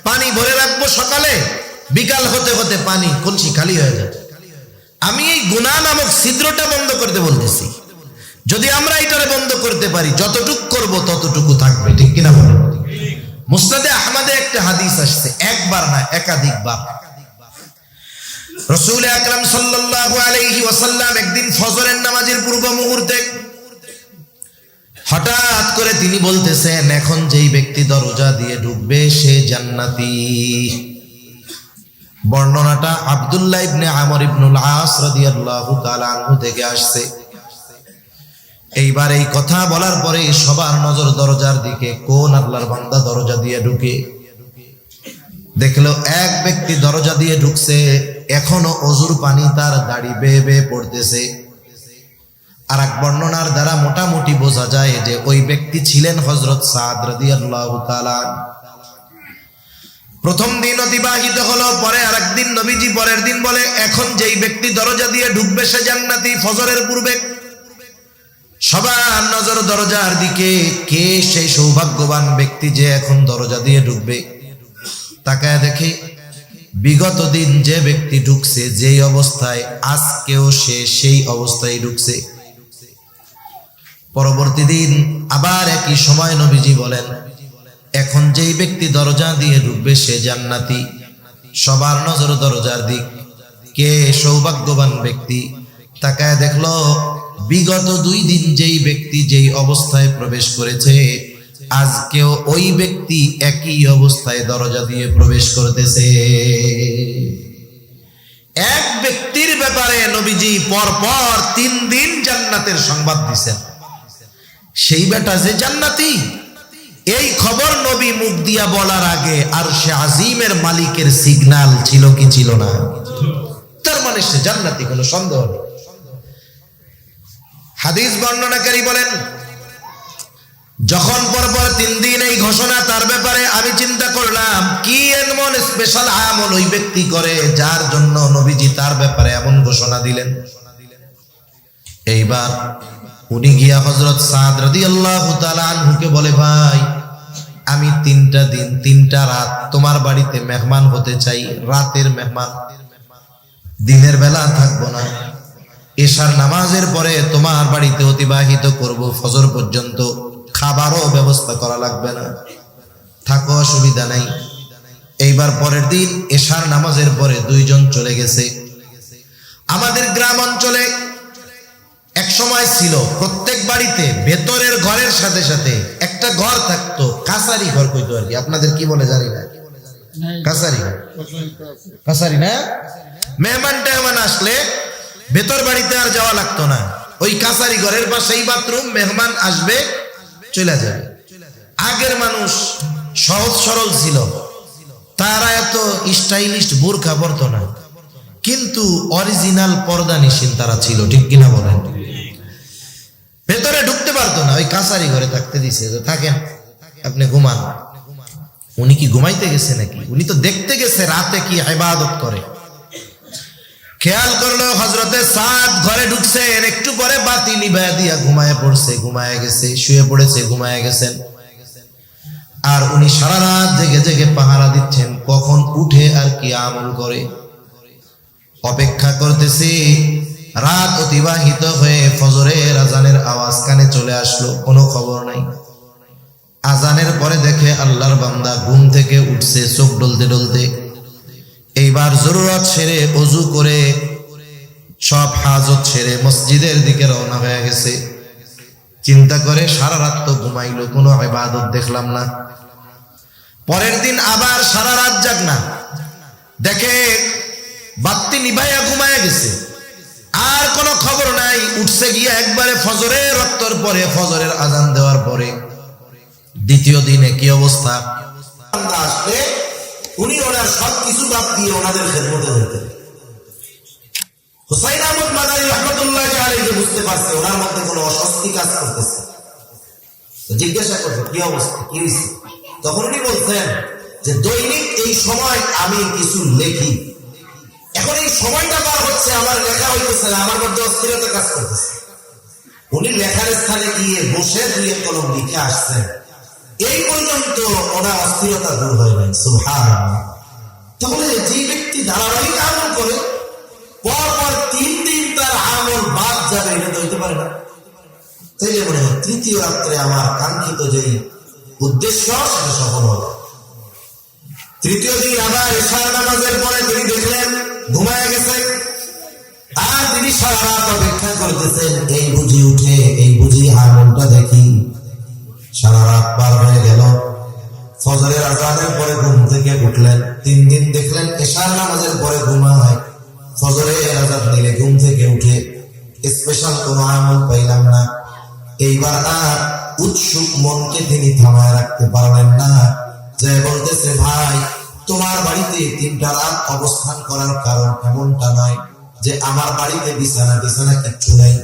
পানি ভরে রাখবো সকালে, বিকাল হতে হতে পানি কলসি খালি হয়ে যায়। আমি এই গুনাহ নামক ছিদ্রটা বন্ধ করতে বলতেছি। যদি আমরা এটারে বন্ধ করতে পারি, যতটুকু করব ততটুকু থাকবে। ঠিক কিনা বলেন? মুসনাদে আহমদে একটা হাদিস আসছে, একবার না একাধিকবার। রাসূল আকরাম সাল্লাল্লাহু আলাইহি ওয়াসাল্লাম একদিন ফজরের নামাজের পূর্ব মুহূর্তে হঠাৎ করে তিনি বলতেছেন, এখন যেই ব্যক্তি দরজা দিয়ে ঢুকবে সে জান্নাতি। বর্ণনাটা আব্দুল্লাহ ইবনে আমর ইবনুল আস রাদিয়াল্লাহু তাআলা আনহু থেকে আসছে। এইবার এই কথা বলার পরে সবার নজর দরজার দিকে। কোন আল্লাহর বান্দা দরজা দিয়ে ঢুকে? দেখলো এক ব্যক্তি দরজা দিয়ে ঢুকছে, এখনো অজুর পানি তার দাড়ি বেয়ে বেয়ে পড়তেছে। আর এক বর্ণনার দ্বারা মোটামুটি বোঝা যায় যে ওই ব্যক্তি ছিলেন হযরত সাদ রাদিয়াল্লাহু তাআলা। প্রথম দিন অতিবাহিত হলো, পরে আরেকদিন নবীজি পরের দিন বলে, এখন যেই ব্যক্তি দরজা দিয়ে ঢুকবে সে জান্নাতি। ফজরের পূর্বে সবার নজর দরজার দিকে। কে সেই সৌভাগ্যবান ব্যক্তি যে এখন দরজা দিয়ে ঢুকবে? তাকায় দেখে বিগত দিন যে ব্যক্তি ঢুকছে যেই অবস্থায়, আজকেও সে সেই অবস্থায় ঢুকছে। পরবর্তী দিন আবার একই সময় নবীজি বলেন, এখন যেই ব্যক্তি দরজা দিয়ে ঢুকবে সে জান্নাতি। সবার নজর দরজার দিক। কে সৌভাগ্যবান ব্যক্তি? তাকায় দেখলো বিগত 2 দিন যেই ব্যক্তি যেই অবস্থায় প্রবেশ করেছে, আজকেও ওই ব্যক্তি একই অবস্থায় দরজা দিয়ে প্রবেশ করতেছে। এক ব্যক্তির ব্যাপারে নবীজি পরপর 3 দিন জান্নাতের সংবাদ দিয়েছেন। সেই বেটা যে জান্নাতি, এই খবর নবী মুখ দিয়া বলার আগে আরশে আজিমের মালিকের সিগন্যাল ছিল কি ছিল না? তার মানে সে জান্নাতি, কোনো সন্দেহ নেই। হাদিস বর্ণনাকারী বলেন, যখন পরপর 3 দিন এই ঘোষণা তার ব্যাপারে, আমি চিন্তা করলাম কি এমন স্পেশাল আমল ওই ব্যক্তি করে যার জন্য নবীজি তার ব্যাপারে এমন ঘোষণা দিলেন। এইবার উনি গিয়া হযরত সাদ রাদিয়াল্লাহু তাআলা আনহুকে বলে, ভাই আমি 3টা দিন 3টা রাত তোমার বাড়িতে মেহমান হতে চাই, রাতের মেহমান, দিনের বেলা থাকবো না। এশার নামাজের পরে তোমার বাড়িতে অতিবাহিত করব ফজর পর্যন্ত। খাবারও ব্যবস্থা করা লাগবে না, থাকো, অসুবিধা নাই। এইবার পরের দিন এশার নামাজের পরে 2 জন চলে গেছে। আমাদের গ্রাম অঞ্চলে এক সময় ছিল প্রত্যেক বাড়িতে ভেতরের ঘরের সাথে সাথে একটা ঘর থাকতো, কাছারি ঘর কইতো আর কি। আপনাদের কি বলে জানি না, কাছারি ঘর, কাছারি না? মেহমান টেহমান আসলে ভেতর বাড়িতে আর যাওয়া লাগতো না, ওই কাছারি ঘরের পাশেই বাথরুম, মেহমান আসবে চলে যাবে। আগের মানুষ সহজ সরল ছিল, তারা এত স্টাইলিশ বোরকা পরতো না, কিন্তু অরিজিনাল পর্দা নিশীন তারা ছিল, ঠিক কিনা বলেন? ভেতরে ঢুকতে পারতো না, ওই কাছারি ঘরে থাকতে দিছে, থাকেন আপনি ঘুমান। উনি কি ঘুমাইতে গেছে নাকি? উনি তো দেখতে গেছে রাতে কি ইবাদত করে। খেয়াল করলো হযরতে সাদ ঘরে ঢুকছেন, একটু পরে বাতি নিভায়া দিয়া ঘুমায় পড়ছে, ঘুমায় গেছে, শুয়ে পড়েছে, ঘুমায় গেছেন। আর উনি সারা রাত জেগে জেগে পাহারা দিচ্ছেন, কখন উঠে আর কি আমল করে অপেক্ষা করতেছি। রাত অতিবাহিত হয়ে ফজরের আজানের আওয়াজ কানে চলে আসলো, কোনো খবর নাই। আজানের পরে দেখে আল্লাহর বান্দা ঘুম থেকে উঠছে চোখ ডলতে ডলতে। এইবার জরুরত সেরে ওযু করে সব হাজত সেরে মসজিদের দিকে রওনা হয়ে গেছে। চিন্তা করে সারা রাত তো ঘুমাইলো, কোনো ইবাদত দেখলাম না। পরের দিন আবার সারা রাত জাগনা, দেখে বাতি নিভাইয়া ঘুমায় গেছে, আর কোনো খবর নাই। উঠছে গিয়ে একবারে ফজরের রক্তর পরে, ফজরের আজান দেওয়ার পরে। দ্বিতীয় দিনে কি অবস্থা? আসলে উনি ওনার সবকিছু বাদ দিয়ে ওনাদের খেদমতে যেতেন। হুসাইন আহমদ মাদানী রাহমাতুল্লাহ আলাইহি বুঝতে পারছে ওনার মধ্যে কোনো অস্বস্তি কাজ করতেছে, জিজ্ঞাসা করছে কি অবস্থা, কি হয়েছে? তখন উনি বলছেন যে দৈনিক এই সময় আমি কিছু লেখি, এখন এই সময়টা পার হচ্ছে, আমার লেখা হইতেছে না, আমার মধ্যে অস্থিরতা কাজ করতেছে। উনি লেখার স্থানে গিয়ে বসে দুই কলম লিখে আসছেন, এই পর্যন্ত ওনার অস্থিরতা দূর হয় নাই। সুবহানাল্লাহ। তাহলে যে ব্যক্তি ধারাবাহিক আমল করে পরপর 3 দিন তার আমল বাদ যাবে, এটা তো হইতে পারে না। তাইলে মনে হয় তৃতীয় রাত্রে আমার কাঙ্ক্ষিত যে উদ্দেশ্য সেটা সফল হবে। তৃতীয় দিন আবার ইশার নামাজের পরে তিনি দেখলেন ঘুমায় গেছে, আর তিনি সারা রাত অপেক্ষা করতেছেন, এই বুঝি উঠে, এই বুঝি আমলটা দেখি। সারা রাত পার হয়ে গেল, ফজরের আজানের পরে ঘুম থেকে উঠলেন। 3 দিন দেখলেন ইশার নামাজের পরে ঘুমায়, ফজরের আজান দিলে ঘুম থেকে উঠে, স্পেশাল কোনো আমল পাইলাম না। এইবার আর উৎসুক মনকে তিনি থামায় রাখতে পারলেন না, যে বলতেছে ভাই তোমার বাড়িতে 3টা রাত অবস্থান করার কারণ এমনটা নয় যে আমার বাড়িতে বিছানা বিছানা কিচ্ছু নেই,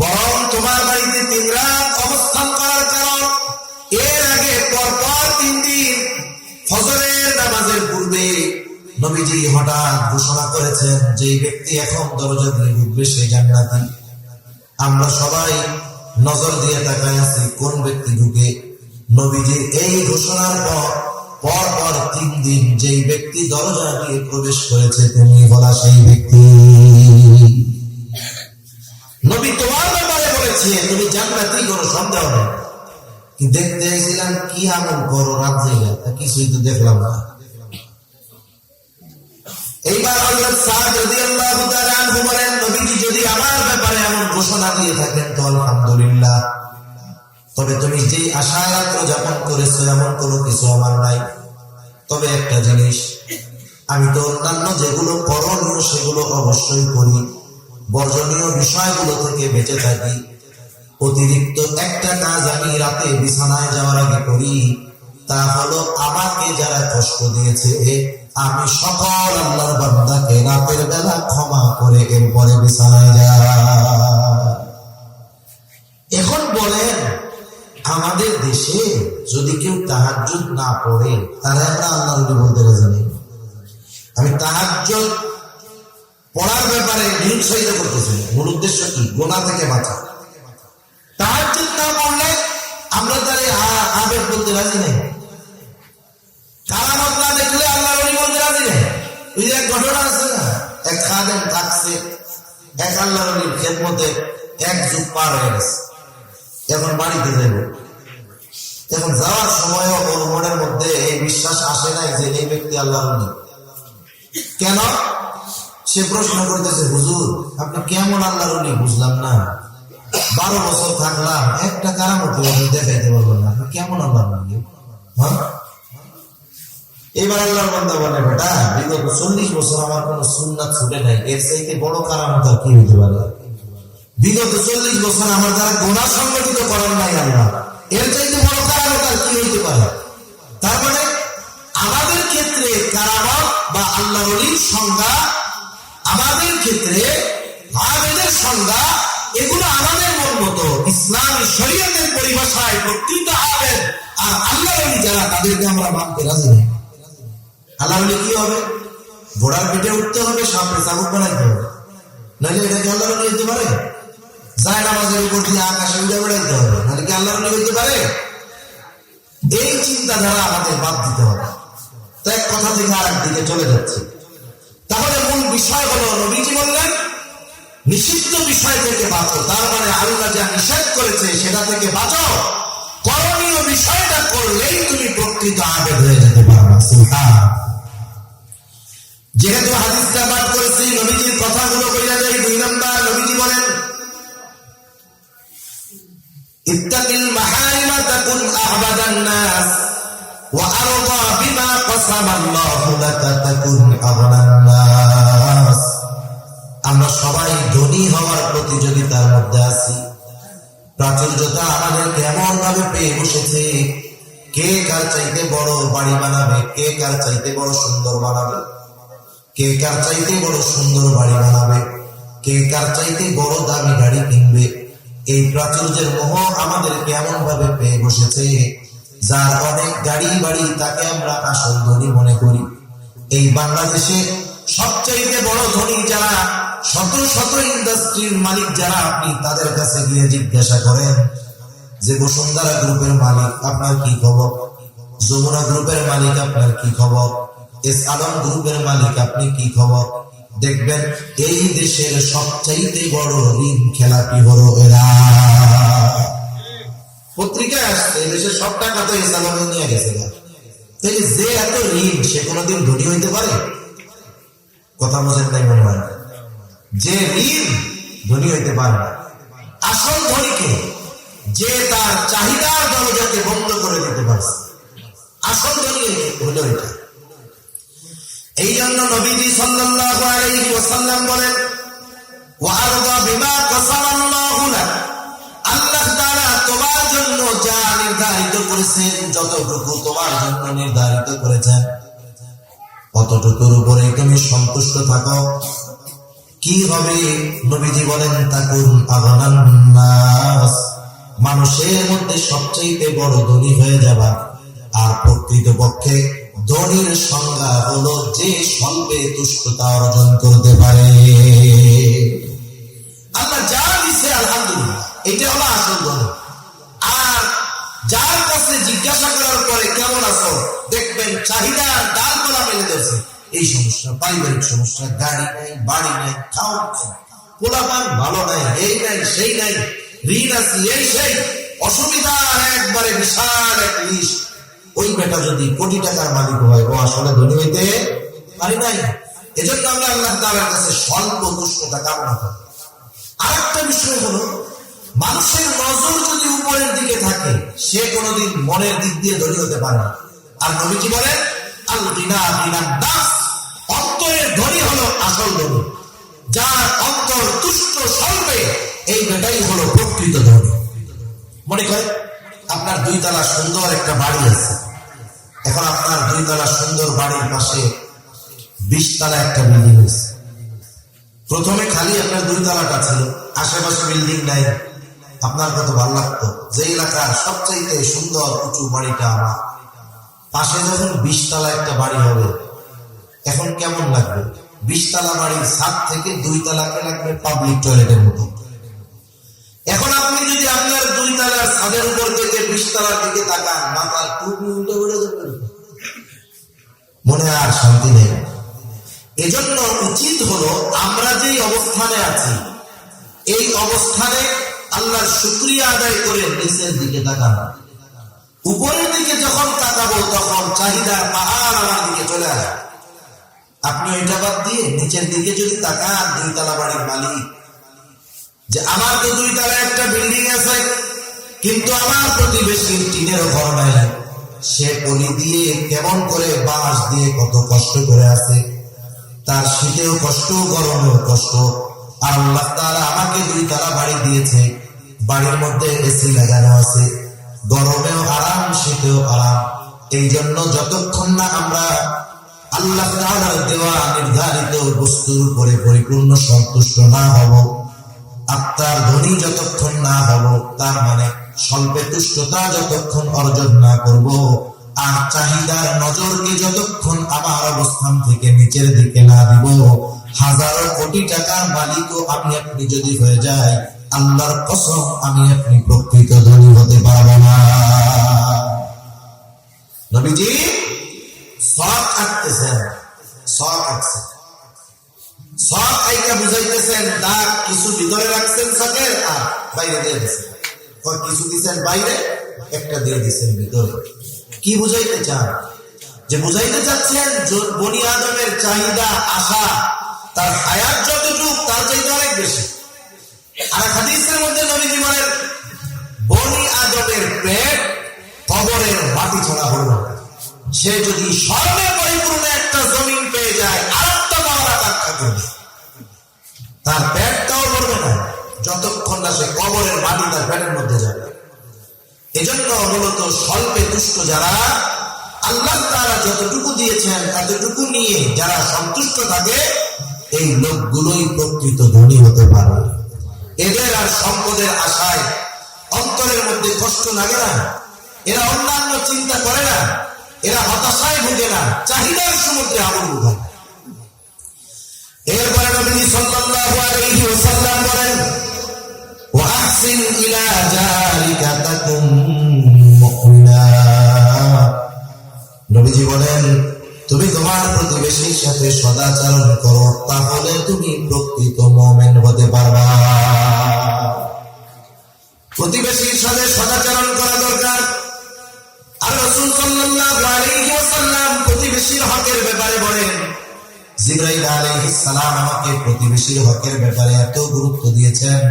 বরং তোমার বাড়িতে 3 রাত অবস্থান করার কারণ এর আগে পরপর 3 দিন ফজরের নামাজের পূর্বে নবীজি হঠাৎ ঘোষণা করেছেন যে ব্যক্তি এখন দরজা দিয়ে ঢুকবে সে জান্নাতি। আমরা সবাই নজর দিয়ে তাকায় আছি কোন ব্যক্তি ঢুকে। নবীজির এই ঘোষণার পর পর 3 দিন যেই ব্যক্তি দরজা দিয়ে প্রবেশ করেছে তুমি বলা সেই ব্যক্তি। নবী তোমার ব্যাপারে বলেছে তুমি জান্নাতি, কোনো সন্দেহ নেই। কি দেখতে এসেছিলাম কি আমল করো রাত জেগে, তা কিছুই তো দেখলাম না। এইবার হযরত সাদ রাদিয়াল্লাহু তাআলা আনহু বলেন নবীজি যদি আমার ব্যাপারে এমন ঘোষণা দিয়ে থাকেন তো আলহামদুলিল্লাহ, তবে তুমি যে আশায় রাত্র যাপন করেছো এমন কোনো কিছু আমার নাই। তবে একটা জিনিস, আমি তো অন্যান্য যেগুলো করণীয় সেগুলো অবশ্যই করি, বর্জনীয় বিষয়গুলো থেকে বেঁচে থাকি। অতিরিক্ত একটা কাজ আমি রাতে বিছানায় যাওয়ার আগে করি, তা হলো আমাকে যারা কষ্ট দিয়েছে আমি সকল আল্লাহর বান্দাকে রাতের বেলা ক্ষমা করে এরপরে বিছানায় যাই। এখন বলেন আমাদের দেশে যদি কেউ তাহাজ্জুদ না পড়ে তাহলে আমরা আল্লাহর ওলি বলতে রাজি নেই। আমি তাহাজ্জুদ পড়ার ব্যাপারে নিরুৎসাহিত করতেছি, মূল উদ্দেশ্য কি? গুনাহ থেকে বাঁচা। তাহাজ্জুদ না পড়লে আমরা তারে আবেগ বলতে রাজি নেই, কারামত না দেখলে আল্লাহর ওলি বলতে রাজি নেই। ওই যে এক ঘটনা আছে না, এক খাদেম থাকছে, এক আল্লাহর ওলির খেদমতে 1 যুগ পার হয়ে গেছে, এখন বাড়িতে যাইব। এখন যাওয়ার সময়ও ওর মনের মধ্যে এই বিশ্বাস আসে নাই যে এই ব্যক্তি আল্লাহর ওলি। কেন? সে প্রশ্ন করতেছে হুজুর আপনি কেমন আল্লাহর ওলি বুঝলাম না, 12 বছর থাকলাম একটা কারামতি দেখাইতে পারবেন না, আপনি কেমন আল্লাহর ওলি? হ্যাঁ, এবার আল্লাহর বান্দা বলে বেটা বিগত 40 বছর আমার কোন সুন্নাত ছুটে নাই, এর চাইতে বড় কারামত আর কি হইতে পারে? বিগত 40 বছর আমার দ্বারা গুনাহ সংগঠিত করেন নাই আল্লাহ, এর চাইতে বড় কারামত আর কি হইতে পারে? তার মানে আমাদের ক্ষেত্রে কারামত বা আল্লাহর ওলির সংজ্ঞা, আমাদের ক্ষেত্রে আবেদের সংজ্ঞা, এগুলো আমাদের মন মতো। ইসলামী শরীয়তের পরিভাষায় প্রকৃত আবেদ আর আল্লাহর ওলি যারা, তাদেরকে আমরা মানতে রাজি নই। আল্লাহর ওলি কি হবে? ঘোড়ার পিঠে উঠতে হবে, সামনে চাবুক বানাইতে হবে, নাহলে এটা কি আল্লাহর ওলি হইতে পারে? যায় নামাজের উপর দিয়ে আকাশে উড়ে বেড়াইতে হবে, নাহলে কি আল্লাহর ওলি হইতে পারে? এই চিন্তাধারা আমাদের বাদ দিতে হবে। তো এক কথা থেকে আর একদিকে চলে যাচ্ছে। তাহলে মূল বিষয় হলো, নবীজি বললেন নিষিদ্ধ বিষয় থেকে বাঁচো। তার মানে আল্লাহ যা নিষেধ করেছে সেটা থেকে বাঁচো। করণীয় বিষয়টা করলেই তুমি প্রকৃত আবেদ হয়ে যেতে পারবে। সুবহানাল্লাহ। যেহেতু হাদিসটা পাঠ করেছি, নবীজির কথাগুলো বইলা যায়। 2 নাম্বার, নবীজি বলেন ইত্তাকিল মাহারিমা তাকুন আহবাদান নাস ওয়া আরদা বিমা কাসামাল্লাহু লাকা তাকুন আগনান নাস। আমরা সবাই ধনী হওয়ার প্রতিযোগিতার মধ্যে আছি। প্রাচুর্যতা আমাদেরকে এমন ভাবে পেয়ে বসেছে, কে কার চাইতে বড় বাড়ি বানাবে, কে কার চাইতে বড় সুন্দর বানাবে, কে কার চাইতে বড় সুন্দর বাড়ি বানাবে, কে কার চাইতে বড় দামি গাড়ি কিনবে। এই প্রাচুর্যের মোহ আমাদেরকে এমন ভাবে পেয়ে বসেছে, যার অনেক গাড়ি বাড়ি তাকে আমরা আসল ধনী মনে করি। এই বাংলাদেশে সবচাইতে বড় ধনী যারা, শত শত ইন্ডাস্ট্রির মালিক যারা, আপনি তাদের কাছে গিয়ে জিজ্ঞাসা করেন যে বসুন্ধরা গ্রুপের মালিক আপনার কি খবর, যমুনা গ্রুপের মালিক আপনার কি খবর, এস আলম গ্রুপের মালিক আপনি কি খবর, দেখবেন এই দেশের সবচাইতে বড় ঋণ খেলাপি হলো এরা। পত্রিকায় আসছে এই দেশের সব টাকা তো এস আলমে নিয়ে গেছে। তাহলে যে এত ঋণ, সে কোনোদিন ধনী হইতে পারে? কথা বোঝেন তাই মনে হয়। যে ঋণ, ধনী হইতে পারে না। আসল ধনীকে যে তার চাহিদার দরজাকে বন্ধ করে দিতে পারছে, আসল ধনী হলো এটা। এই জন্য নবীজি সাল্লাল্লাহু আলাইহি ওয়াসাল্লাম বলেন ওয়া আরদা বিমা কাসামাল্লাহু লাক। আল্লাহ তাআলা তোমার জন্য যা নির্ধারিত করেছেন, যতটুকু তোমার জন্য নির্ধারিত করেছেন, অতটুকুর উপরে তুমি সন্তুষ্ট থাকো। কি হবে? নবীজি বলেন তাকুন আগনান নাস, মানুষের মধ্যে সবচেয়ে বড় ধনী হয়ে যাবা। আর প্রকৃতপক্ষে ধনীর সংজ্ঞা হলো যে স্বল্পে তুষ্টতা অর্জন করতে পারে। আল্লাহ যা দিছে আলহামদুলিল্লাহ, এটা হলো আসল ধনী। আর যার কাছে জিজ্ঞাসা করার পরে কেমন আছো, দেখবেন চাহিদা ডাল গোলা মেলে ধরছে। এই সমস্যা, পারিবারিক সমস্যা, গাড়ি নাই, বাড়ি নাই, খাওয়া নাই, পোলাপান ভালো নাই, এই নাই সেই নাই, ঋণ আছে এই সেই, অসুবিধা একবারে বিশাল এক লিস্ট। ওই বেটা যদি কোটি টাকার মালিক হয়, ও আসলে ধনী হইতে পারি নাই। এজন্য আমরা আল্লাহ তাআলার কাছে স্বল্প তুষ্টতা কামনা করি। আরেকটা বিষয় হলো, মানুষের নজর যদি উপরের দিকে থাকে, সে কোনোদিন মনের দিক দিয়ে ধনী হতে পারে না। আর নবীজি বলেন আল গিনা গিনান নাস, অন্তরের ধনী হলো আসল ধনী। যার অন্তর তুষ্ট স্বল্পে, এই বেটাই হলো প্রকৃত ধনী। মনে করেন আপনার 2 তলা সুন্দর একটা বাড়ি আছে। এখন আপনার 2 তলা সুন্দর বাড়ির পাশে 20 তলা একটা বিল্ডিং আছে। প্রথমে খালি আপনার 2 তলাটা ছিল, আশেপাশে বিল্ডিং নাই। আপনার কত ভালো লাগতো যে এলাকার সবচাইতে সুন্দর উঁচু বাড়িটা আমার, পাশে যখন 20 তলা একটা বাড়ি হবে, এখন কেমন লাগবে? 20 তলা বাড়ির ছাদ থেকে 2 তলাকে লাগবে পাবলিক টয়লেটের মতো। এখন আপনি যদি আপনার 2 তলার ছাদের উপর থেকে 20 তলার দিকে তাকান, মাথার টুপি উল্টে উড়ে যাবে, মনে আর শান্তি নেই। এজন্য উচিত হলো আমরা যেই অবস্থানে আছি, এই অবস্থানে আল্লাহর শুকরিয়া আদায় করে নিচের দিকে তাকানো। উপরের দিকে যখন তাকাবো, তখন চাহিদার পাহাড় আমার দিকে চলে আসে। আপনি ওইটা বাদ দিয়ে নিচের দিকে যদি তাকান, 2 তলা বাড়ির মালিক, যে আমার তো 2 তলা একটা বিল্ডিং আছে, কিন্তু আমার প্রতিবেশীর টিনের ঘর নাই। সে পলি দিয়ে কেমন করে, বাঁশ দিয়ে কত কষ্ট করে আছে, তার শীতেও কষ্ট, গরমেও কষ্ট। আর আল্লাহ তাআলা আমাকে 2 তলা বাড়ি দিয়েছে, বাড়ির মধ্যে এসি লাগানো আছে, গরমেও আরাম শীতেও আরাম। এই জন্য যতক্ষণ না আমরা আল্লাহ তাআলার দেওয়া নির্ধারিত বস্তুর উপরে পরিপূর্ণ সন্তুষ্ট না হব, আত্মার ধনী যতক্ষণ না হব, তার মানে স্বল্পে তুষ্টতা যতক্ষণ অর্জন না করব, আর চাহিদার নজরকে যতক্ষণ আমার অবস্থান থেকে নিচের দিকে না দিব, হাজারো কোটি টাকার মালিকও আমি আপনি যদি হয়ে যায়, আল্লাহর কসম আমি আপনি প্রকৃত ধনী হতে পারবো না। নবীজি শখ আঁকতেছেন, শখ আঁকছেন, শখ আইকা বুঝাইতেছেন, দাগ কিছু ভিতরে রাখছেন শখের আর বাইরে দিয়ে দিচ্ছেন, কিছু দিচ্ছেন বাইরে, একটা দিয়ে দিচ্ছেন ভিতরে। কি বুঝাইতে চান? যে বুঝাইতে চাচ্ছেন বনি আদমের চাহিদা আশা তার হায়াত যতটুক তার চাইতে অনেক বেশি। আর হাদিসের মধ্যে নবীজি বলেন বনি আদমের পেট কবরের মাটি ছাড়া হলো না। সে যদি স্বর্ণে পরিপূর্ণ একটা জমিন পেয়ে যায় আরেকটা পাওয়ার আকাঙ্ক্ষা করবে, তার পেটটাও ভরবে না যতক্ষণ না সে কবরের মাটি তার পেটের মধ্যে যাবে। এজন্য মূলত স্বল্পে তুষ্ট যারা, আল্লাহ তাআলা যতটুকু দিয়েছেন এতটুকু নিয়ে যারা সন্তুষ্ট থাকে, এই লোকগুলোই প্রকৃত ধনী হতে পারে। এদের আর সম্পদের আশায় অন্তরের মধ্যে কষ্ট লাগে না, এরা অন্যান্য চিন্তা করে না, এরা হতাশায় ভুগে না, চাহিদার সমুদ্রে আবদ্ধ থাকে। এরপরে নবী সাল্লাল্লাহু আলাইহি ওয়াসাল্লাম বলেন ওয়াহসিন ইলা জালিকা তাকুম মুমিনা। নবীজি বলেন তুমি তোমার প্রতিবেশীর সাথে সদাচরণ করো, তাহলে তুমি প্রকৃত মুমিন হতে পারবা। প্রতিবেশীর সাথে সদাচরণ করা দরকার। আর রাসূল সাল্লাল্লাহু আলাইহি ওয়াসাল্লাম প্রতিবেশীর হকের ব্যাপারে বলেন, জিবরাইল আলাইহিস সালাম আমাকে প্রতিবেশীর হকের ব্যাপারে এত গুরুত্ব দিয়েছেন,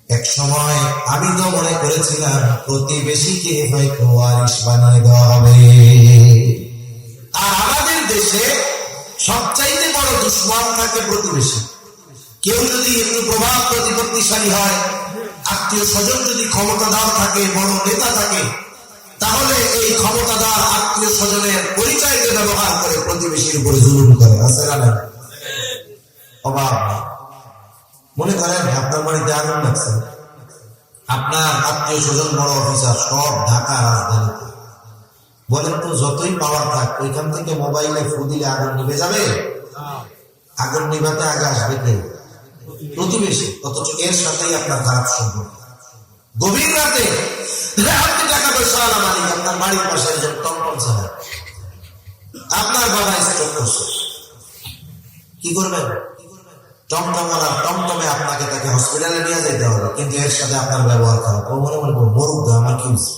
এক সময় আমি তো মনে করেছিলাম প্রতিবেশীকে হয়তো ওয়ারিশ বানিয়ে দেওয়া হবে। আর আমাদের দেশে সবচাইতে বড় দুশমন থাকে প্রতিবেশী। কেউ যদি একটু প্রভাব প্রতিপত্তিশালী হয়, আত্মীয় স্বজন যদি ক্ষমতাধর থাকে, বড় নেতা থাকে, তাহলে এই ক্ষমতাধর আত্মীয় স্বজনের পরিচয়কে ব্যবহার করে প্রতিবেশীর উপরে জুলুম করে। আছে না? অভাব মনে করেন আপনার বাড়িতে আগুন লাগছে, আপনার আত্মীয় স্বজন বড় অফিসার সব ঢাকা রাজধানীতে, বলেন তো যতই পাওয়ার থাক ওইখান থেকে মোবাইলে ফু দিলে আগুন নিভে যাবে? আগুন নিভাতে আগে আসবে কে? প্রতিবেশী। অথচ এর সাথেই আপনার খারাপ সম্পর্ক। গভীর রাতে আপনি টাকা পয়সা আলা মালিক, আপনার বাড়ির পাশে একজন টমটম চালায়, আপনার বাবা স্ট্রোক করছে, কি করবেন? টমটমওয়ালা টমটমে আপনাকে তাকে হসপিটালে নিয়ে যেতে হবে, কিন্তু এর সাথে আপনার ব্যবহার খারাপ, ও মনে মনে মরুক, আমার কি হয়েছে?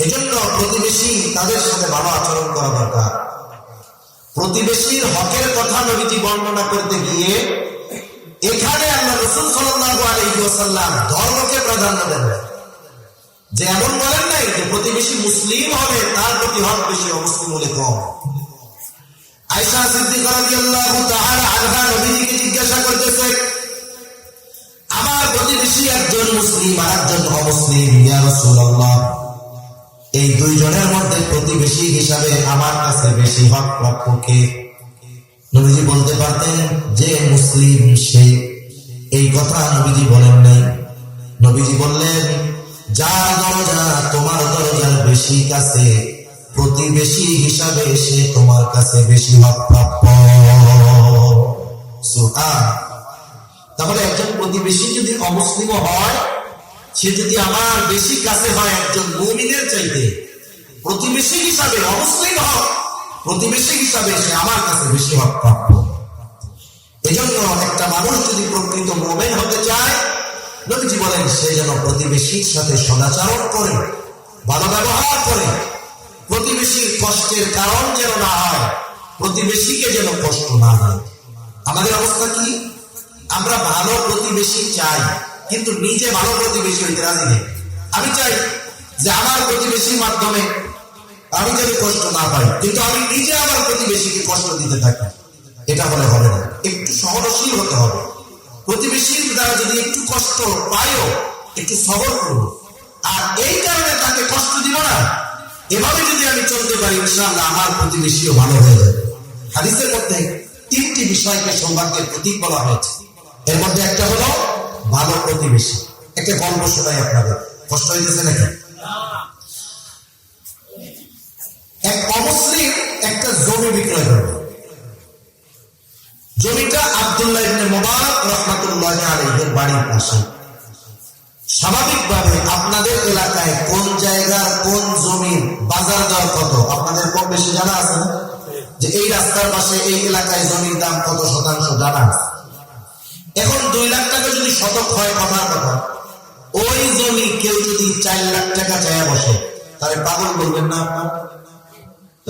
এজন্য প্রতিবেশী তাদের সাথে ভালো আচরণ করা দরকার। প্রতিবেশীর হকের কথা নবীজি বর্ণনা করতে গিয়ে এখানে আল্লাহ রাসূল সাল্লাল্লাহু আলাইহি ওয়াসাল্লাম ধর্মকে প্রাধান্য দেন, যে এমন বলেন নাই যে প্রতিবেশী মুসলিম হবে তার প্রতি হক বেশি, অমুসলিম হলে কম। আয়েশা সিদ্দিকা রাদিয়াল্লাহু তাআলা আনহা নবীজিকে জিজ্ঞাসা করতেছে, আমার প্রতিবেশী একজন মুসলিম আর একজন অমুসলিম, ইয়া রাসূলুল্লাহ, এই দুইজনের মধ্যে প্রতিবেশী হিসাবে আমার কাছে বেশি হক প্রাপ্য কে? নবীজি বলতে পারতেন যে মুসলিম সে, এই কথা নবীজি বলেন নাই। নবীজি বললেন যার দরজা তোমার দরজার বেশি কাছে, প্রতিবেশী হিসাবে সে তোমার কাছে বেশি হক প্রাপ্য। সুবহান। তাহলে একজন প্রতিবেশী যদি অমুসলিম হয়, সে যদি আমার বেশি কাছে হয় একজন মুমিনের চাইতে, প্রতিবেশী হিসাবে অমুসলিম হক, প্রতিবেশী হিসাবে সে আমার কাছে বেশি হক প্রাপ্য। এজন্য একটা মানুষ যদি প্রকৃত মুমিন হতে চায়, নবীজি বলেন সে যেন প্রতিবেশীর সাথে সদাচরণ করে, ভালো ব্যবহার করে, প্রতিবেশীর কষ্টের কারণ যেন না হয়, প্রতিবেশীকে যেন কষ্ট না হয়। আমাদের অবস্থা কি? আমরা ভালো প্রতিবেশী চাই, কিন্তু নিজে ভালো প্রতিবেশী হইতে রাজি নেই। আমি চাই যে আমার প্রতিবেশীর মাধ্যমে আমি যেন কষ্ট না পাই, কিন্তু আমি নিজে আমার প্রতিবেশীকে কষ্ট দিতে থাকি। এটা হলে হবে না, একটু সহনশীল হতে হবে। প্রতিবেশীর দ্বারা যদি একটু কষ্ট পাইও একটু সবর করবো, আর এই কারণে তাকে কষ্ট দিব না। এভাবে যদি আমি চলতে পারি ইনশাআল্লাহ আমার প্রতিবেশীও ভালো হয়ে যাবে। হাদিসের মধ্যে 3টি বিষয়কে সৌভাগ্যের প্রতীক বলা হয়েছে। এর মধ্যে একটা হলো ভালো প্রতিবেশী। একটা গল্প শোনাই আপনাদের, কষ্ট হইতেছে নাকি? এক অমুসলিম একটা জমি বিক্রয় করবে। জমিটা আব্দুল্লাহ ইবনে মুবারক রাহমাতুল্লাহি আলাইহির বাড়ির পাশে। স্বাভাবিকভাবে আপনাদের এলাকায় কোন জায়গার কোন জমির বাজার দর কত আপনাদের কম বেশি জানা আছে না? যে এই রাস্তার পাশে এই এলাকায় জমির দাম কত শতাংশ জানা আছে। এখন 2 লাখ টাকা যদি শতক হয়, কথার কথা, ওই জমি কেউ যদি 4 লাখ টাকা চাইয়া বসে তাহলে পাগল বলবেন না আপনার?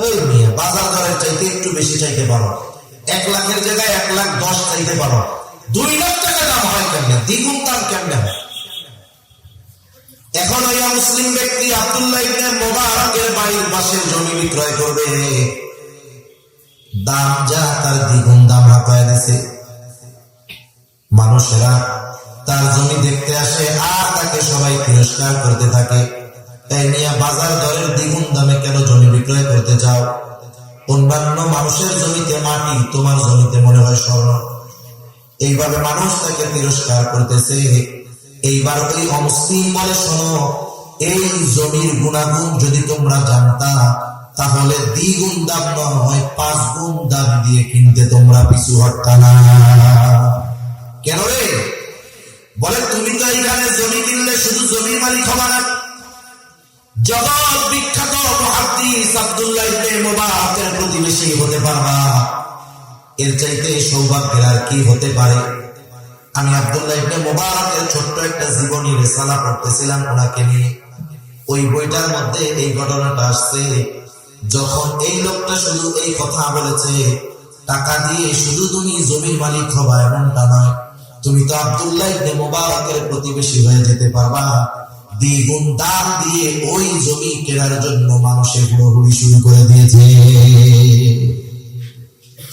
ওই মিয়া বাজার দরের চাইতে একটু বেশি চাইতে পারো, 1 লাখের জায়গায় 1,10,000 চাইতে পারো, 2 লাখ টাকা দাম হয় কেমনে, দ্বিগুণ দাম কেমনে হয়? এখন ওই মুসলিম ব্যক্তি আব্দুল্লাহ ইবনে মুবারকের বাড়ির পাশে জমি বিক্রয় করবে, দাম যা তার দ্বিগুণ দাম হাঁকায় দিছে। মানুষেরা তার জমি দেখতে আসে আর তাকে সবাই তিরস্কার করতে থাকে। তাই নিয়ে বাজার দরের দ্বিগুণ দামে কেন জমি বিক্রয় করতে চাও? অন্যান্য মানুষের জমিতে মাটি, তোমার জমিতে মনে হয় স্বর্ণ। এইভাবে মানুষ তাকে তিরস্কার করতেছে। এইবার ওই অমুসলিম বলে, শোনো, এই জমির গুণাগুণ যদি তোমরা জানতা তাহলে দ্বিগুণ দাম নয় 5 গুণ দাম দিয়ে কিনতে তোমরা পিছু হটতা না। কেন রে? বলে, তুমি তো এইখানে জমি কিনলে শুধু জমির মালিক হবা না, জগৎ বিখ্যাত মুহাদ্দিস আব্দুল্লাহ ইবনে মুবারকের প্রতিবেশী হতে পারবা। এর চাইতে সৌভাগ্যের আর কি হতে পারে? আমি আব্দুল্লাহ ইবনে মুবারকের ছোট্ট একটা জীবনী রিসালা পড়তেছিলাম ওনাকে নিয়ে। ওই বইটার মধ্যে এই ঘটনাটা আসছে। যখন এই লোকটা শুধু এই কথা বলেছে, টাকা দিয়ে শুধু তুমি জমির মালিক হবা এমনটা নয়, তুমি তো আব্দুল্লাহ ইবনে মুবারকের প্রতিবেশী হয়ে যেতে পারবা। দ্বিগুণ দাম দিয়ে ওই জমি কেনার জন্য মানুষের হুড়োহুড়ি শুরু করে দিয়েছে।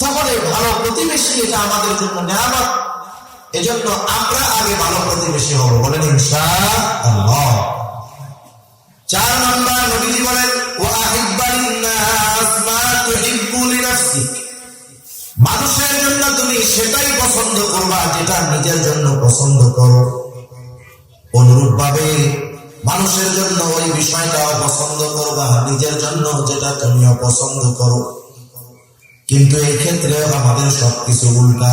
তাহলে ভালো প্রতিবেশী এটা আমাদের জন্য নিয়ামত। এজন্য আমরা আগে ভালো প্রতিবেশী হব, বলেন ইনশাআল্লাহ। 4 নাম্বার, নবীজি বলেন, ওয়া আহিব্বান নাস মা তুহিব্বু লিনাফসিক। মানুষের জন্য তুমি সেটাই পছন্দ করবা যেটা নিজের জন্য পছন্দ করো। অনুরূপ ভাবে মানুষের জন্য ওই বিষয়টাও পছন্দ করবা নিজের জন্য যেটা তুমিও পছন্দ করো। কিন্তু এই ক্ষেত্রে আমাদের সবকিছু উল্টা।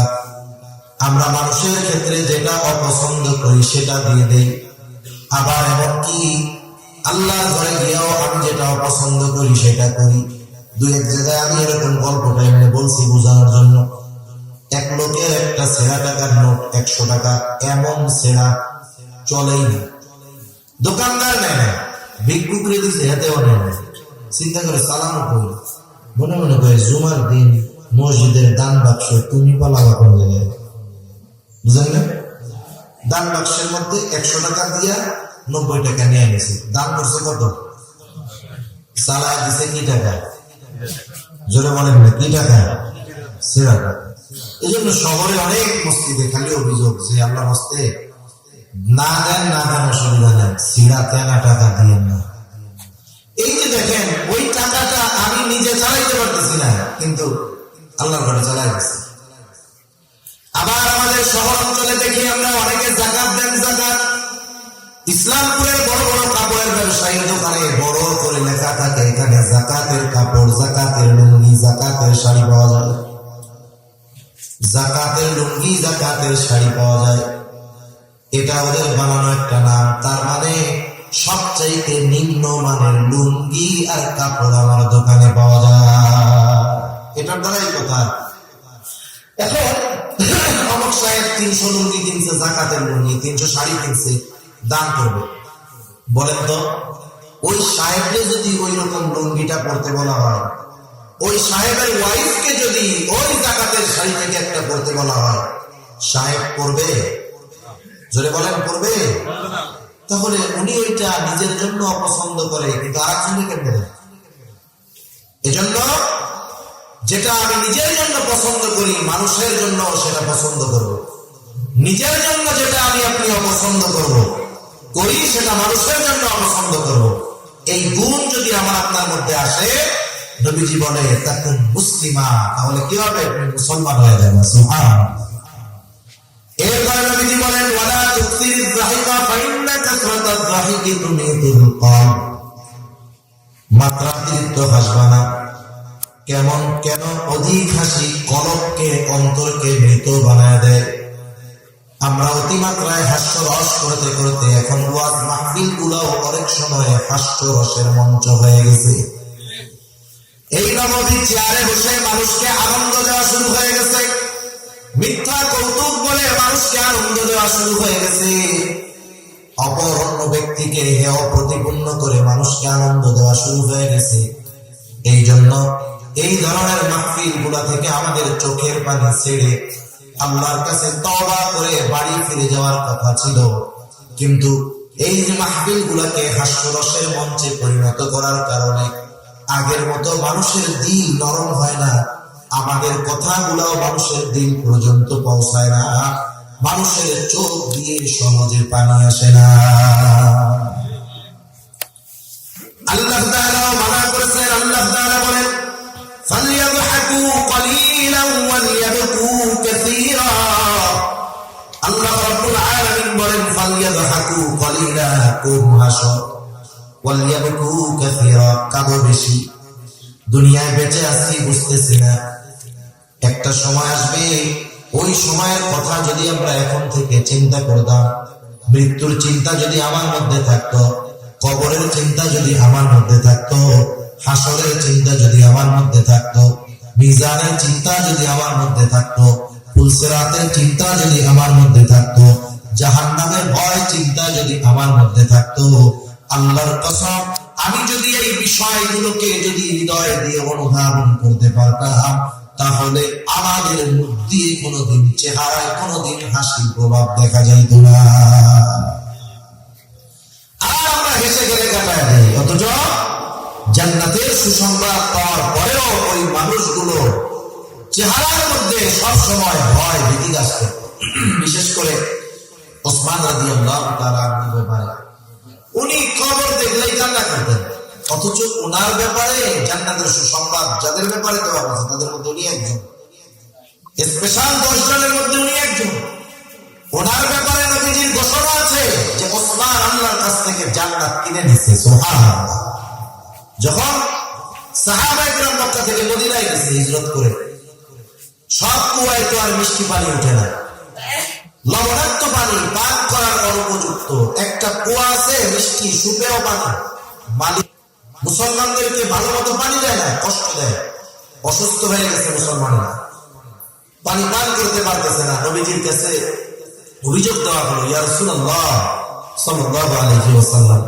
আমরা মানুষের ক্ষেত্রে যেটা অপছন্দ করি সেটা দিয়ে দেই, আবার এমনকি আল্লাহর ঘরে গিয়েও আমি যেটা অপছন্দ করি সেটা করি। 2-1 জায়গায় আমি এরকম গল্পটা এমনি বলছি বোঝানোর জন্য। এক লোকের একটা ছেঁড়া টাকার নোট 100 টাকা, এমন ছেঁড়া চলেই না। দোকানদার নেয় না, ভিক্ষুকরে দিচ্ছে, হাতেও নেয় না। চিন্তা করে সালামও করি, মনে মনে করে জুমার দিন মসজিদের দান বাক্স তুমি পালাবা কোন জায়গায়, বুঝলেন না? দান বাক্সের মধ্যে 100 টাকা দিয়া 90 টাকা নিয়ে গেছে। দান করছে কত? চালায় দিছে কি টাকা? জোরে বলেন না, কি টাকা? ছেঁড়া টাকা। এই জন্য শহরে অনেক মসজিদে খালি অভিযোগ যে আল্লাহ হস্তে না দেন না দেন অসুবিধা নেই, ছিঁড়া তেনা টাকা দিয়ে না। এই যে দেখেন, ওই টাকাটা আমি নিজে চালাইতে পারতেছি না, কিন্তু আল্লাহর ঘরে চালাই দিচ্ছি। আবার আমাদের শহর অঞ্চলে দেখি আমরা অনেকে যাকাত দেন। যাকাত ইসলামপুরের বড় বড় কাপড়ের ব্যবসায়ীর দোকানে বড় করে লেখা থাকে এখানে যাকাতের কাপড়, যাকাতের লুঙ্গি, যাকাতের শাড়ি পাওয়া যায়। যাকাতের লুঙ্গি, যাকাতের শাড়ি পাওয়া যায়, এটা ওদের বানানো একটা নাম। তার মানে সবচাইতে নিম্ন মানের লুঙ্গি আর কাপড় আমার দোকানে পাওয়া যায়, এটার দ্বারাই কথা। এখন অমুক সাহেব 300 লুঙ্গি কিনছে, যাকাতের লুঙ্গি, 300 শাড়ি কিনছে, দান করবে। বলেন তো, ওই সাহেবকে যদি ওই রকম লুঙ্গিটা পড়তে বলা হয়, ওই সাহেবের ওয়াইফকে যদি ওই যাকাতের শাড়ি থেকে একটা পড়তে বলা হয়, সাহেব পড়বে? জোরে বলেন, পড়বে? তাহলে উনি ওইটা নিজের জন্য অপছন্দ করে, কিন্তু আরেকজনকে কেন দেন? এজন্য যেটা আমি নিজের জন্য পছন্দ করি মানুষের জন্য সেটা পছন্দ করব। নিজের জন্য যেটা আমি আপনি অপছন্দ করি সেটা মানুষের জন্য অপছন্দ করব। এই গুণ যদি আমার আপনার মধ্যে আসে, নবীজি বলে তাকুন মুসলিমা, তাহলে কি হবে? আপনি মুসলমান হয়ে যাবেন। সুবহানাল্লাহ। এরপরে নবীজি বলেন ওয়ালা তুকসিরিজ যাহিকা ফাইন্না কাসরাতাজ যাহিকি তুমিতুল কলব। মাত্রাতিরিক্ত হাসবা না। কেন অধিক হাসি কলবকে, অন্তরকে মৃত বানায় দেয়। আমরা অতিমাত্রায় হাস্যরস করতে করতে এখন ওয়াজ মাহফিল গুলাও অনেক সময় হাস্যরসের মঞ্চ হয়ে গেছে। এই নববী চেয়ারে বসে মানুষকে আনন্দ দেওয়া শুরু হয়ে গেছে, মিথ্যা কৌতুক বলে মানুষকে আনন্দ দেওয়া শুরু হয়ে গেছে, অপর অন্য ব্যক্তিকে হেয় প্রতিপন্ন করে মানুষকে আনন্দ দেওয়া শুরু হয়ে গেছে। এই জন্য এই ধরনের মাহফিল গুলা থেকে আমাদের চোখের পানি ছেড়ে আল্লাহর কাছে তওবা করে বাড়ি ফিরে যাওয়ার কথা ছিল। কিন্তু এই যে মাহফিল গুলাকে হাস্যরসের মঞ্চে পরিণত করার কারণে আগের মতো মানুষের দিল নরম হয় না, আমাদের কথাগুলাও মানুষের দিল পর্যন্ত পৌঁছায় না, মানুষের চোখ দিয়ে সহজে পানি আসে না। আল্লাহ তাআলা মানা করেছেন, আল্লাহ তাআলা বলেন ফালইয়াদহাকু কলিলান ওয়ালিয়াবকু কাসীরা। আল্লাহ রাব্বুল আলামিন বলেন ফালইয়াদহাকু কলিলা, কম হাসো, ওয়ালিয়াবকু কাসীরা, কাঁদো বেশি। দুনিয়ায় বেঁচে আছি বুঝতেছি না, একটা সময় আসবে, ওই সময়ের কথা যদি আমরা এখন থেকে চিন্তা করতাম, মৃত্যুর চিন্তা যদি আমার মধ্যে থাকতো, কবরের চিন্তা যদি আমার মধ্যে থাকতো, হাসরের চিন্তা যদি আমার মধ্যে থাকতো, মিজানের চিন্তা যদি আমার মধ্যে থাকতো, পুলসিরাতের চিন্তা যদি আমার মধ্যে থাকতো, জাহান্নামের ভয় চিন্তা যদি আমার মধ্যে থাকতো, আল্লাহর কসম আমি যদি এই বিষয়গুলোকে যদি হৃদয় দিয়ে অনুধাবন করতে পারতাম, তাহলে আমাদের মধ্যে কোনোদিন চেহারায় কোনোদিন হাসির প্রভাব দেখা যাইত না। আর আমরা হেসে গেলে কাটায় দেই, অথচ জান্নাতের সুসংবাদ পাওয়ার পরেও ওই মানুষগুলো চেহারার মধ্যে সবসময় ভয় ভীতি কাজ করে। বিশেষ করে ওসমান রাদিয়াল্লাহু তাআলা আনহু ব্যাপারে, উনি কবর দেখলেই কান্না করতেন, অথচ ওনার ব্যাপারে জান্নাতের সুসংবাদ যাদের ব্যাপারে দেওয়া হয়েছে তাদের মধ্যে উনি একজন, স্পেশাল 10 জনের মধ্যে উনি একজন। ওনার ব্যাপারে নবীজির ঘোষণা আছে যে ওসমান আল্লাহর কাছ থেকে জান্নাত কিনে নিছে। সুবহানাল্লাহ। যখন সাহাবায়ে কেরাম মক্কা থেকে মদিনায় গেছে হিজরত করে, সব কুয়ায় তো আর মিষ্টি পানি ওঠে না, লবণাক্ত পানি পান করার অনুপযুক্ত একটা কুয়া আছে, মিষ্টি সুপেয় পানি। মালিক মুসলমানদেরকে ভালো মতো পানি দেয় না, কষ্ট দেয়, অসুস্থ হয়ে গেছে মুসলমানরা, পানি পান করতে পারতেছে না। নবীজির কাছে অভিযোগ দেওয়া হলো, ইয়া রাসূলুল্লাহ সাল্লাল্লাহু আলাইহি ওয়াসাল্লাম,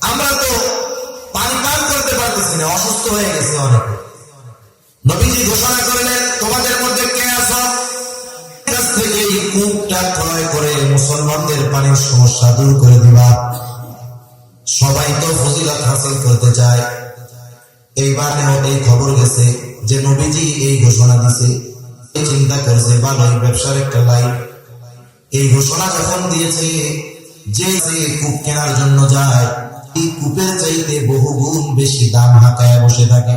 আমরা তো পানি পান করতে পারতেছি না, অসুস্থ হয়ে গেছে অনেকে। নবীজি ঘোষণা করলেন, তোমাদের মধ্যে কে আছো কাছ থেকে এই কূপটা ক্রয় করে মুসলমানদের পানির সমস্যা দূর করে দিবা। সবাই তো ফজিলত হাসিল করতে চায়। এইবারেও এই খবর গেছে যে নবীজি এই ঘোষণা দিছে, চিন্তা করছে ভালোই ব্যবসার একটা লাইন। এই ঘোষণা যখন দিয়েছে যে কূপ কেনার জন্য যায়, এই কূপের চাইতে বহুগুণ বেশি দাম হাঁকায় বসে থাকে,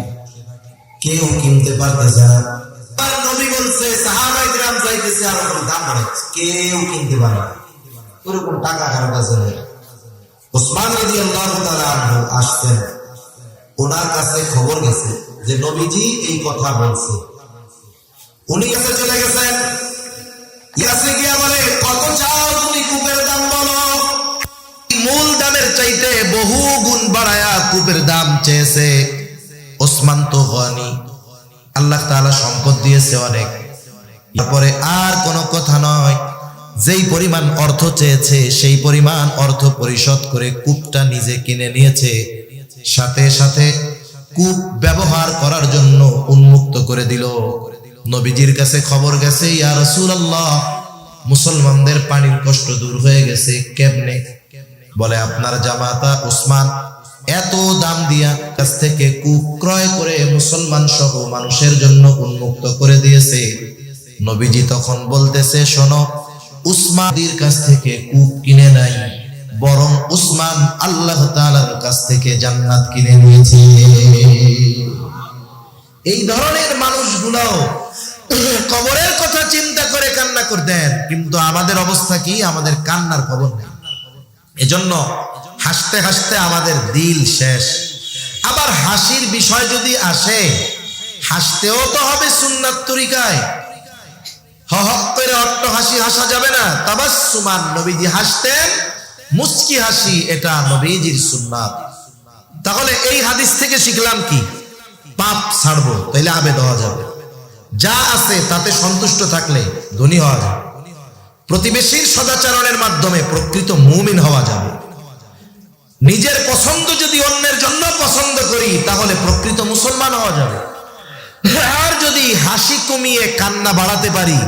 কেউ কিনতে পারতেছে না। নবী বলছে সাহাবায়ে কেরাম চাইতেছে আর দাম বাড়াচ্ছে, কেউ কিনতে পারে না, ওরকম টাকা কারো কাছে নেই। ওসমান রাদিয়াল্লাহু তাআলা আনহু আসতেন, ওনার কাছে খবর গেছে যে নবীজি এই কথা বলছে। উনি কাছে চলে গেছেন, কাছে গিয়ে বলে কত চাও তুমি কূপের দাম বলো। মূল দামের চাইতে বহু গুণ বাড়ায়া কূপের দাম চেয়েছে। ওসমান তো গনি, আল্লাহ তাআলা সম্পদ দিয়েছে অনেক, তারপরে আর কোনো কথা নয়, যেই পরিমাণ অর্থ চেয়েছে সেই পরিমাণ অর্থ পরিশোধ করে কূপটা নিজে কিনে নিয়েছে, সাথে সাথে কূপ ব্যবহার করার জন্য উন্মুক্ত করে দিল। নবীজির কাছে খবর গেছে, ইয়া রাসূলুল্লাহ মুসলমানদের পানির কষ্ট দূর হয়ে গেছে। কেমনে? বলে আপনার জামাতা উসমান এত দাম দিয়া কাছ থেকে কূপ ক্রয় করে মুসলমান সহ মানুষের জন্য উন্মুক্ত করে দিয়েছে। নবীজি তখন বলতেছে, শোনো, উসমানের কাছ থেকে কূপ কিনে নাই, বরং উসমান আল্লাহ তাআলার কাছ থেকে জান্নাত কিনে নিয়েছে। এই ধরনের মানুষগুলো কবরের কথা চিন্তা করে কান্না করতেন, কিন্তু আমাদের অবস্থা কি? আমাদের কান্নার খবর নেই। এজন্য হাসতে হাসতে আমাদের দিল শেষ। আবার হাসির বিষয় যদি আসে, হাসতেও তো হবে সুন্নাত তরিকায়। হক করে অট্ট হাসি হাসা যাবে না। তাবাসসুমান, নবীজি হাসতেন মুচকি হাসি, এটা নবীজির সুন্নাত। তাহলে এই হাদিস থেকে শিখলাম কি? পাপ ছাড়বো, তাইলে আবেদ হওয়া যাবে। যা আছে তাতে সন্তুষ্ট থাকলে ধনী হওয়া যাবে। প্রতিবেশীর সদাচরণের মাধ্যমে প্রকৃত মুমিন হওয়া যাবে। নিজের পছন্দ যদি অন্যের জন্য পছন্দ করি, তাহলে প্রকৃত মুসলমান হওয়া যাবে। আর যদি হাসি কমিয়ে কান্না বাড়াতে পারি,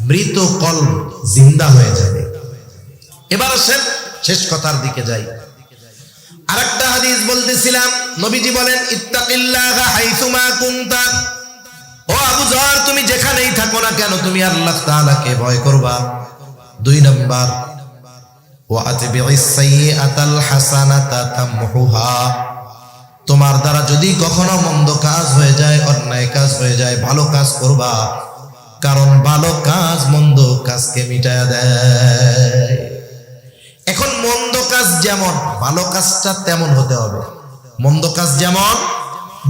মৃত কলব জিন্দা হয়ে যাবে। এবার আসেন শেষ কথার দিকে যাই। আরেকটা হাদিস বলতেছিলাম, নবীজি বলেন, ইত্তাকিল্লাহা হাইসুমা কুনতা। ও আবু যর, তুমি যেখানেই থাকো না কেন, তুমি আল্লাহ তাআলাকে ভয় করবা। 2 নাম্বার, ওয়া আতবিউস সাইয়্যাতাল হাসানাতা তামহুহা। তোমার দ্বারা যদি কখনো মন্দ কাজ হয়ে যায়, অন্যায় কাজ হয়ে যায়, ভালো কাজ করবা, কারণ ভালো কাজ মন্দ কাজকে মিটায়া দেয়। এখন মন্দ কাজ যেমন, ভালো কাজটা তেমন হতে হবে। মন্দ কাজ যেমন,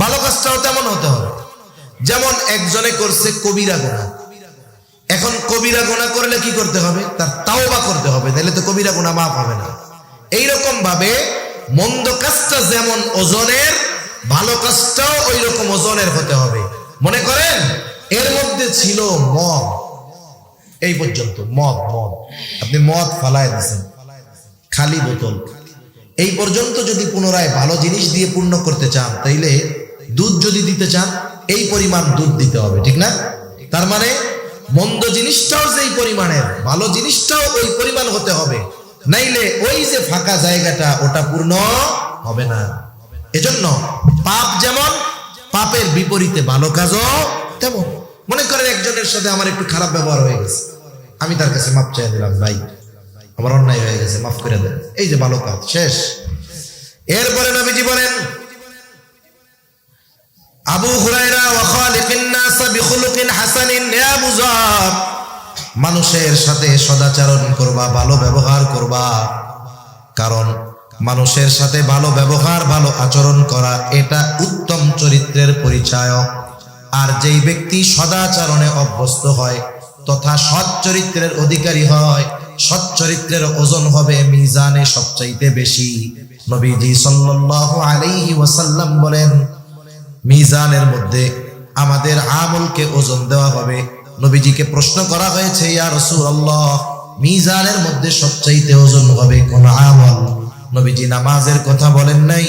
ভালো কাজটাও তেমন হতে হবে। যেমন একজনে করছে কবিরা গুনাহ, এখন কবিরা গুনাহ করলে কি করতে হবে? তার তাওবা করতে হবে, তাহলে তো কবিরা গুনাহ মাফ হবে না। এইরকম ভাবে মন্দ কাজটা যেমন ওজনের, ভালো কাজটাও ওই রকম ওজনের হতে হবে। মনে করেন এর মধ্যে ছিল মদ, এই পর্যন্ত মদ, আপনি মদ ফালায় দিচ্ছেন, খালি বোতল। এই পর্যন্ত যদি পুনরায় ভালো জিনিস দিয়ে পূর্ণ করতে চান, তাইলে দুধ যদি দিতে চান, এই পরিমাণ দুধ দিতে হবে, ঠিক না? তার মানে মন্দ জিনিসটাও যেই পরিমাণের, ভালো জিনিসটাও ওই পরিমাণ হতে হবে, নাইলে ওই যে ফাঁকা জায়গাটা, ওটা পূর্ণ হবে না। এজন্য পাপ যেমন, পাপের বিপরীতে ভালো কাজও তেমন। মনে করেন একজনের সাথে আমার একটু খারাপ ব্যবহার হয়ে গেছে, আমি তার কাছে মাপ চাই দিলাম, ভাই আমার অন্যায় হয়ে গেছে, মাফ করে দেন, এই যে ভালো কাজ শেষ। এরপরে নবীজি বলেন, আবু হুরায়রা, ওয়া খালিকিন নাস বিখুলুকিন হাসানিন। ইয়া আবু যর, মানুষের সাথে সদাচরণ করবা, ভালো ব্যবহার করবা, কারণ মানুষের সাথে ভালো ব্যবহার, ভালো আচরণ করা, এটা উত্তম চরিত্রের পরিচায়ক। আর যেই ব্যক্তি সদাচরণে অভ্যস্ত হয় তথা সৎ চরিত্রের অধিকারী হয়, সৎ চরিত্রের ওজন হবে মিজানে সবচাইতে বেশি। নবীজি সাল্লাল্লাহু আলাইহি ওয়াসাল্লাম বলেন, মিজানের মধ্যে আমাদের আমলকে ওজন দেওয়া হবে। নবীজিকে প্রশ্ন করা হয়েছে, ইয়া রাসূলুল্লাহ, মিজানের মধ্যে সবচাইতে ওজন হবে কোন আমল? নবীজি নামাজের কথা বলেন নাই,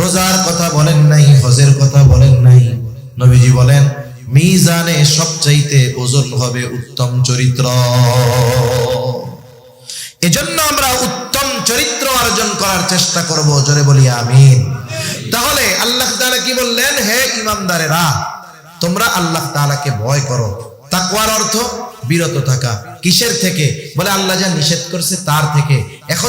রোজার কথা বলেন নাই, হজের কথা বলেন নাই। নবীজি বলেন, মিজানে সবচাইতে ওজন হবে উত্তম চরিত্র। এজন্য আমরা উত্তম চরিত্র অর্জন করার চেষ্টা করব, জোরে বলি আমিন। তাহলে আল্লাহ তাআলা কি বললেন? হে ঈমানদারেরা, তোমরা আল্লাহ তাআলাকে ভয় করো। তাকওয়ার অর্থ বিরত থাকা। কিসের থেকে? বলে আল্লাহ যা নিষেধ করছে তার থেকে। এখন